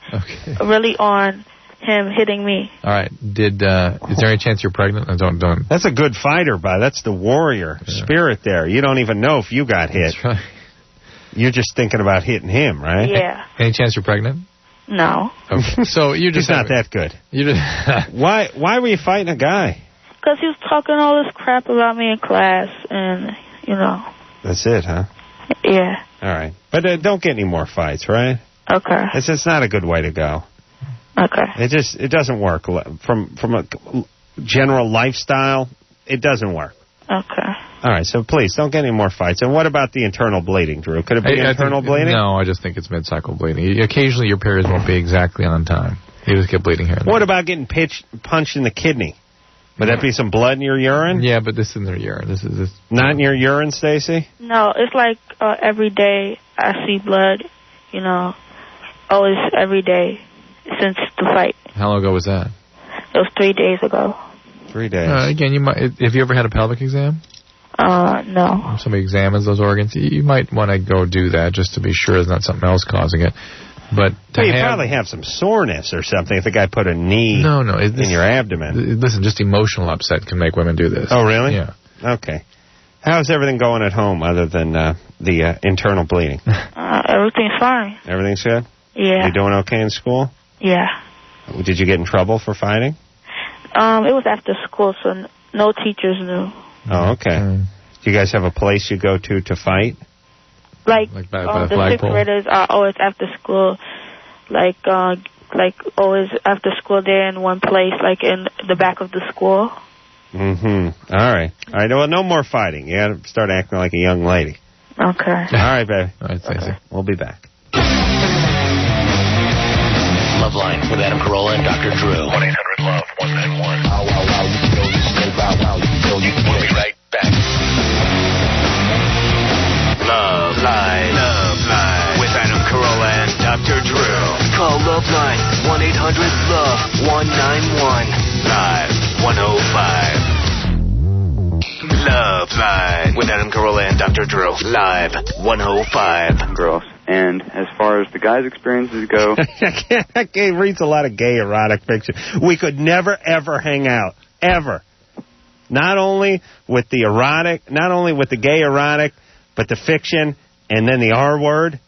really on him hitting me. All right. Is there any chance you're pregnant? Don't. That's a good fighter, bud. That's the warrior spirit there. You don't even know if you got hit. That's right. You're just thinking about hitting him, right? Yeah. Any chance you're pregnant? No. Okay. So you're just He's not that good. Why were you fighting a guy? Because he was talking all this crap about me in class, and, That's it, huh? Yeah. All right. But don't get any more fights, right? Okay. It's not a good way to go. Okay. It doesn't work. From general lifestyle, it doesn't work. Okay. All right, so please, don't get any more fights. And what about the internal bleeding, Drew? Could it be internal bleeding? No, I just think it's mid-cycle bleeding. Occasionally your periods won't be exactly on time. You just get bleeding here and there. What about getting punched in the kidney? Would that be some blood in your urine? Yeah, but this isn't their urine. This is not in your urine, Stacy? No, it's like every day I see blood, always every day since the fight. How long ago was that? It was 3 days ago. 3 days. Again, have you ever had a pelvic exam? No. If somebody examines those organs, you might want to go do that just to be sure there's not something else causing it. But you probably have some soreness or something if the guy put a knee in your abdomen. Listen, just emotional upset can make women do this. Oh, really? Yeah. Okay. How's everything going at home other than the internal bleeding? Everything's fine. Everything's good? Yeah. You doing okay in school? Yeah. Did you get in trouble for fighting? It was after school, so no teachers knew. Oh, okay. Do you guys have a place you go to fight? Like by the flagpole? sixth graders are always after school, like always after school they're in one place, like in the back of the school. Mm-hmm. All right. Well, no more fighting. You got to start acting like a young lady. Okay. All right, baby. All right, Stacey. We'll be back. LoveLine with Adam Carolla and Dr. Drew. 1-800-LOVE-191. We'll be right back. LoveLine with Adam Carolla and Dr. Drew. Call LoveLine 1-800-LOVE-191. Live 105. LoveLine with Adam Carolla and Dr. Drew. Live 105. Girls. And as far as the guys' experiences go... That guy reads a lot of gay erotic fiction. We could never, ever hang out. Ever. Not only with the gay erotic, but the fiction, and then the R word.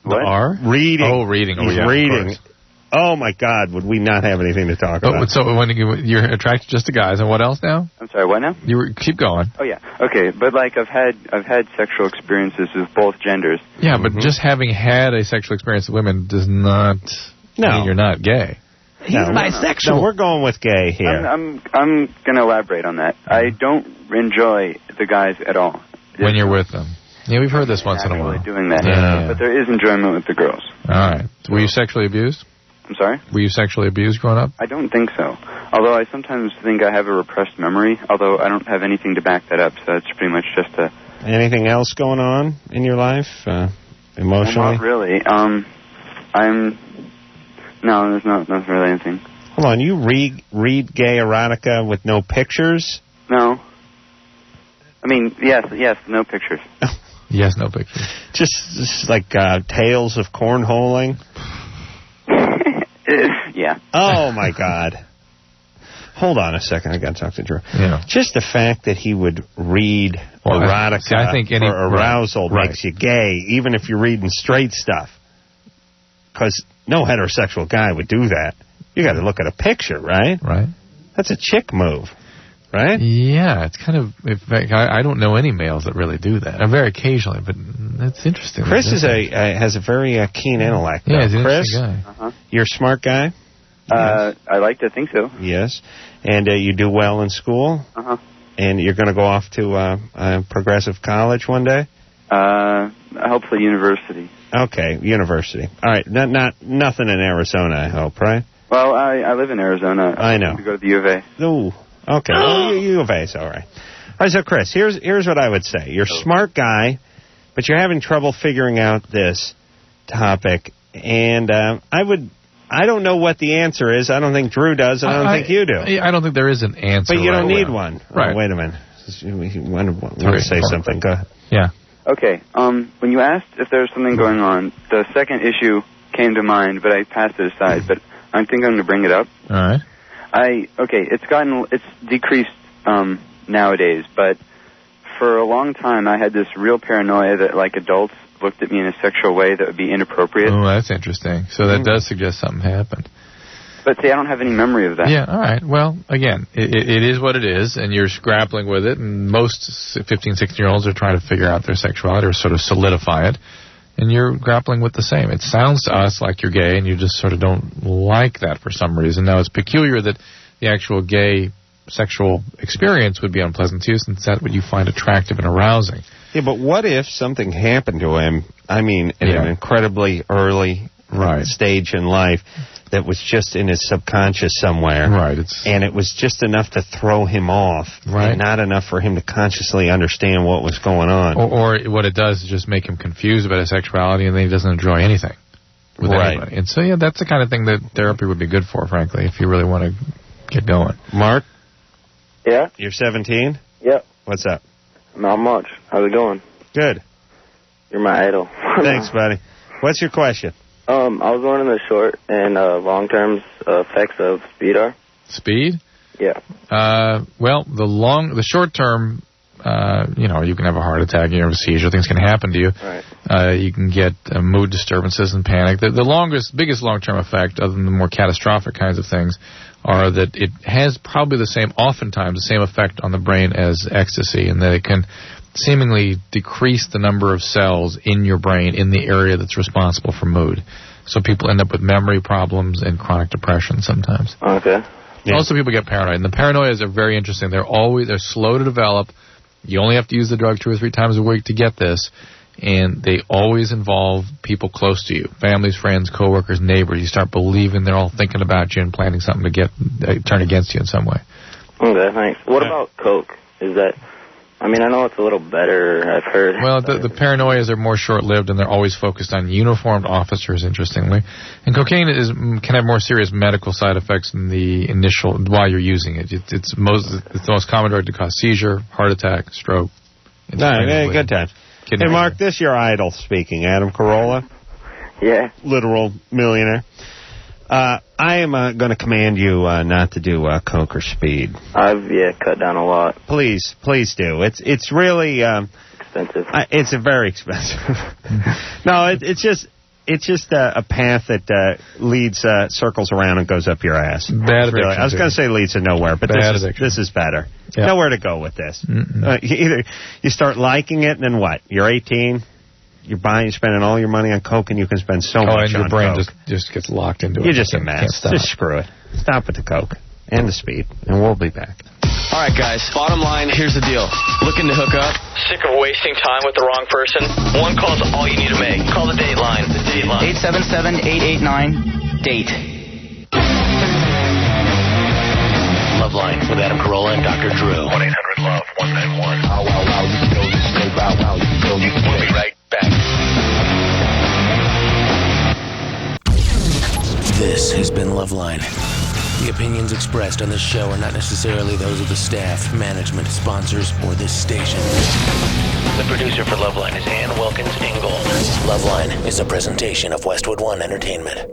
The R? Reading. Oh, reading. He's reading. Oh, my God, would we not have anything to talk about? So when you're attracted just to guys, and what else now? I'm sorry, what now? Keep going. Oh, yeah. Okay, but I've had sexual experiences with both genders. Yeah, but just having had a sexual experience with women does not mean you're not gay. He's bisexual. No, we're going with gay here. I'm going to elaborate on that. I don't enjoy the guys at all. When you're with them. Yeah, we've heard this once in a while. Doing that. Yeah. But there is enjoyment with the girls. All right. Were you sexually abused? I'm sorry? Were you sexually abused growing up? I don't think so. Although I sometimes think I have a repressed memory, although I don't have anything to back that up, so it's pretty much just a... Anything else going on in your life, emotionally? Well, not really. No, there's not really anything. Hold on, you read gay erotica with no pictures? No. I mean, yes, no pictures. Yes, no pictures. Just like tales of cornholing? Yeah. Oh, my God. Hold on a second. I got to talk to Drew. Yeah. Just the fact that he would read erotica I think for arousal makes you gay, even if you're reading straight stuff. Because no heterosexual guy would do that. You got to look at a picture, right? Right. That's a chick move, right? Yeah, it's kind of... In fact, I don't know any males that really do that. Very occasionally, but that's interesting. Chris has a very keen intellect. Yeah, he's an Chris, interesting guy. You're a smart guy? I like to think so. Yes. And you do well in school? Uh-huh. And you're going to go off to progressive college one day? Hopefully university. Okay, university. All right, nothing in Arizona, I hope, right? Well, I live in Arizona. I know. To go to the U of A. Ooh, okay. Well, U of A's all right. All right, so Chris, here's what I would say. You're a smart guy, but you're having trouble figuring out this topic, and I don't know what the answer is. I don't think Drew does, and I don't think you do. I don't think there is an answer. But you don't need one. Right. Oh, wait a minute. You want to say something? Go ahead. Yeah. Okay. When you asked if there was something going on, the second issue came to mind, but I passed it aside. But I think I'm going to bring it up. All right. It's decreased nowadays, but for a long time I had this real paranoia that adults looked at me in a sexual way that would be inappropriate. Oh, that's interesting. So that does suggest something happened. But see, I don't have any memory of that. Yeah, all right. Well, again, it is what it is, and you're grappling with it, and most 15, 16-year-olds are trying to figure out their sexuality or sort of solidify it, and you're grappling with the same. It sounds to us like you're gay, and you just sort of don't like that for some reason. Now, it's peculiar that the actual gay sexual experience would be unpleasant to you, since that's what you find attractive and arousing. Yeah, but what if something happened to him, I mean, in an incredibly early stage in life that was just in his subconscious somewhere. Right. And it was just enough to throw him off, and not enough for him to consciously understand what was going on. Or what it does is just make him confused about his sexuality, and then he doesn't enjoy anything with anybody. And so, that's the kind of thing that therapy would be good for, frankly, if you really want to get going. Mark? Yeah? You're 17? Yep. What's up? Not much. How's it going? Good. You're my idol. Thanks, buddy. What's your question? I was wondering the short and long-term effects of speed are. Speed? Yeah. Well, the short term, you can have a heart attack, you have a seizure, things can happen to you. Right. You can get mood disturbances and panic. The biggest long-term effect, other than the more catastrophic kinds of things, are that it has probably oftentimes the same effect on the brain as ecstasy, and that it can seemingly decrease the number of cells in your brain in the area that's responsible for mood. So people end up with memory problems and chronic depression sometimes. Okay. Yeah. Also, people get paranoid, and the paranoias are very interesting. They're slow to develop. You only have to use the drug 2 or 3 times a week to get this, and they always involve people close to you, families, friends, coworkers, neighbors. You start believing they're all thinking about you and planning something to turn against you in some way. Okay, thanks. What about coke? Is that? I mean, I know it's a little better, I've heard. Well, the paranoias are more short-lived, and they're always focused on uniformed officers, interestingly. And cocaine can have more serious medical side effects in the initial, while you're using it. It's the most common drug to cause seizure, heart attack, stroke. Good times. Hey, Mark, this is your idol speaking, Adam Carolla. Yeah. Literal millionaire. I am going to command you not to do coke or speed. I've cut down a lot. Please do. It's really expensive. It's very expensive. No, it's just a path that leads circles around and goes up your ass. Bad addiction. I was going to say leads to nowhere, but this is better. Yep. Nowhere to go with this. Either you start liking it, and then what? You're 18. You're spending all your money on coke, and you can spend so much on coke. And your brain just gets locked into it. You're just a mess. Just screw it. Stop with the coke and the speed, and we'll be back. All right, guys. Bottom line, here's the deal. Looking to hook up? Sick of wasting time with the wrong person? One call's all you need to make. Call the Dateline. The Dateline. 877-889-DATE. LoveLine with Adam Carolla and Dr. Drew. 1-800-LOVE-191. We'll be right back. This has been LoveLine. The opinions expressed on this show are not necessarily those of the staff, management, sponsors, or this station. The producer for LoveLine is Ann Wilkins Ingold. LoveLine is a presentation of Westwood One Entertainment.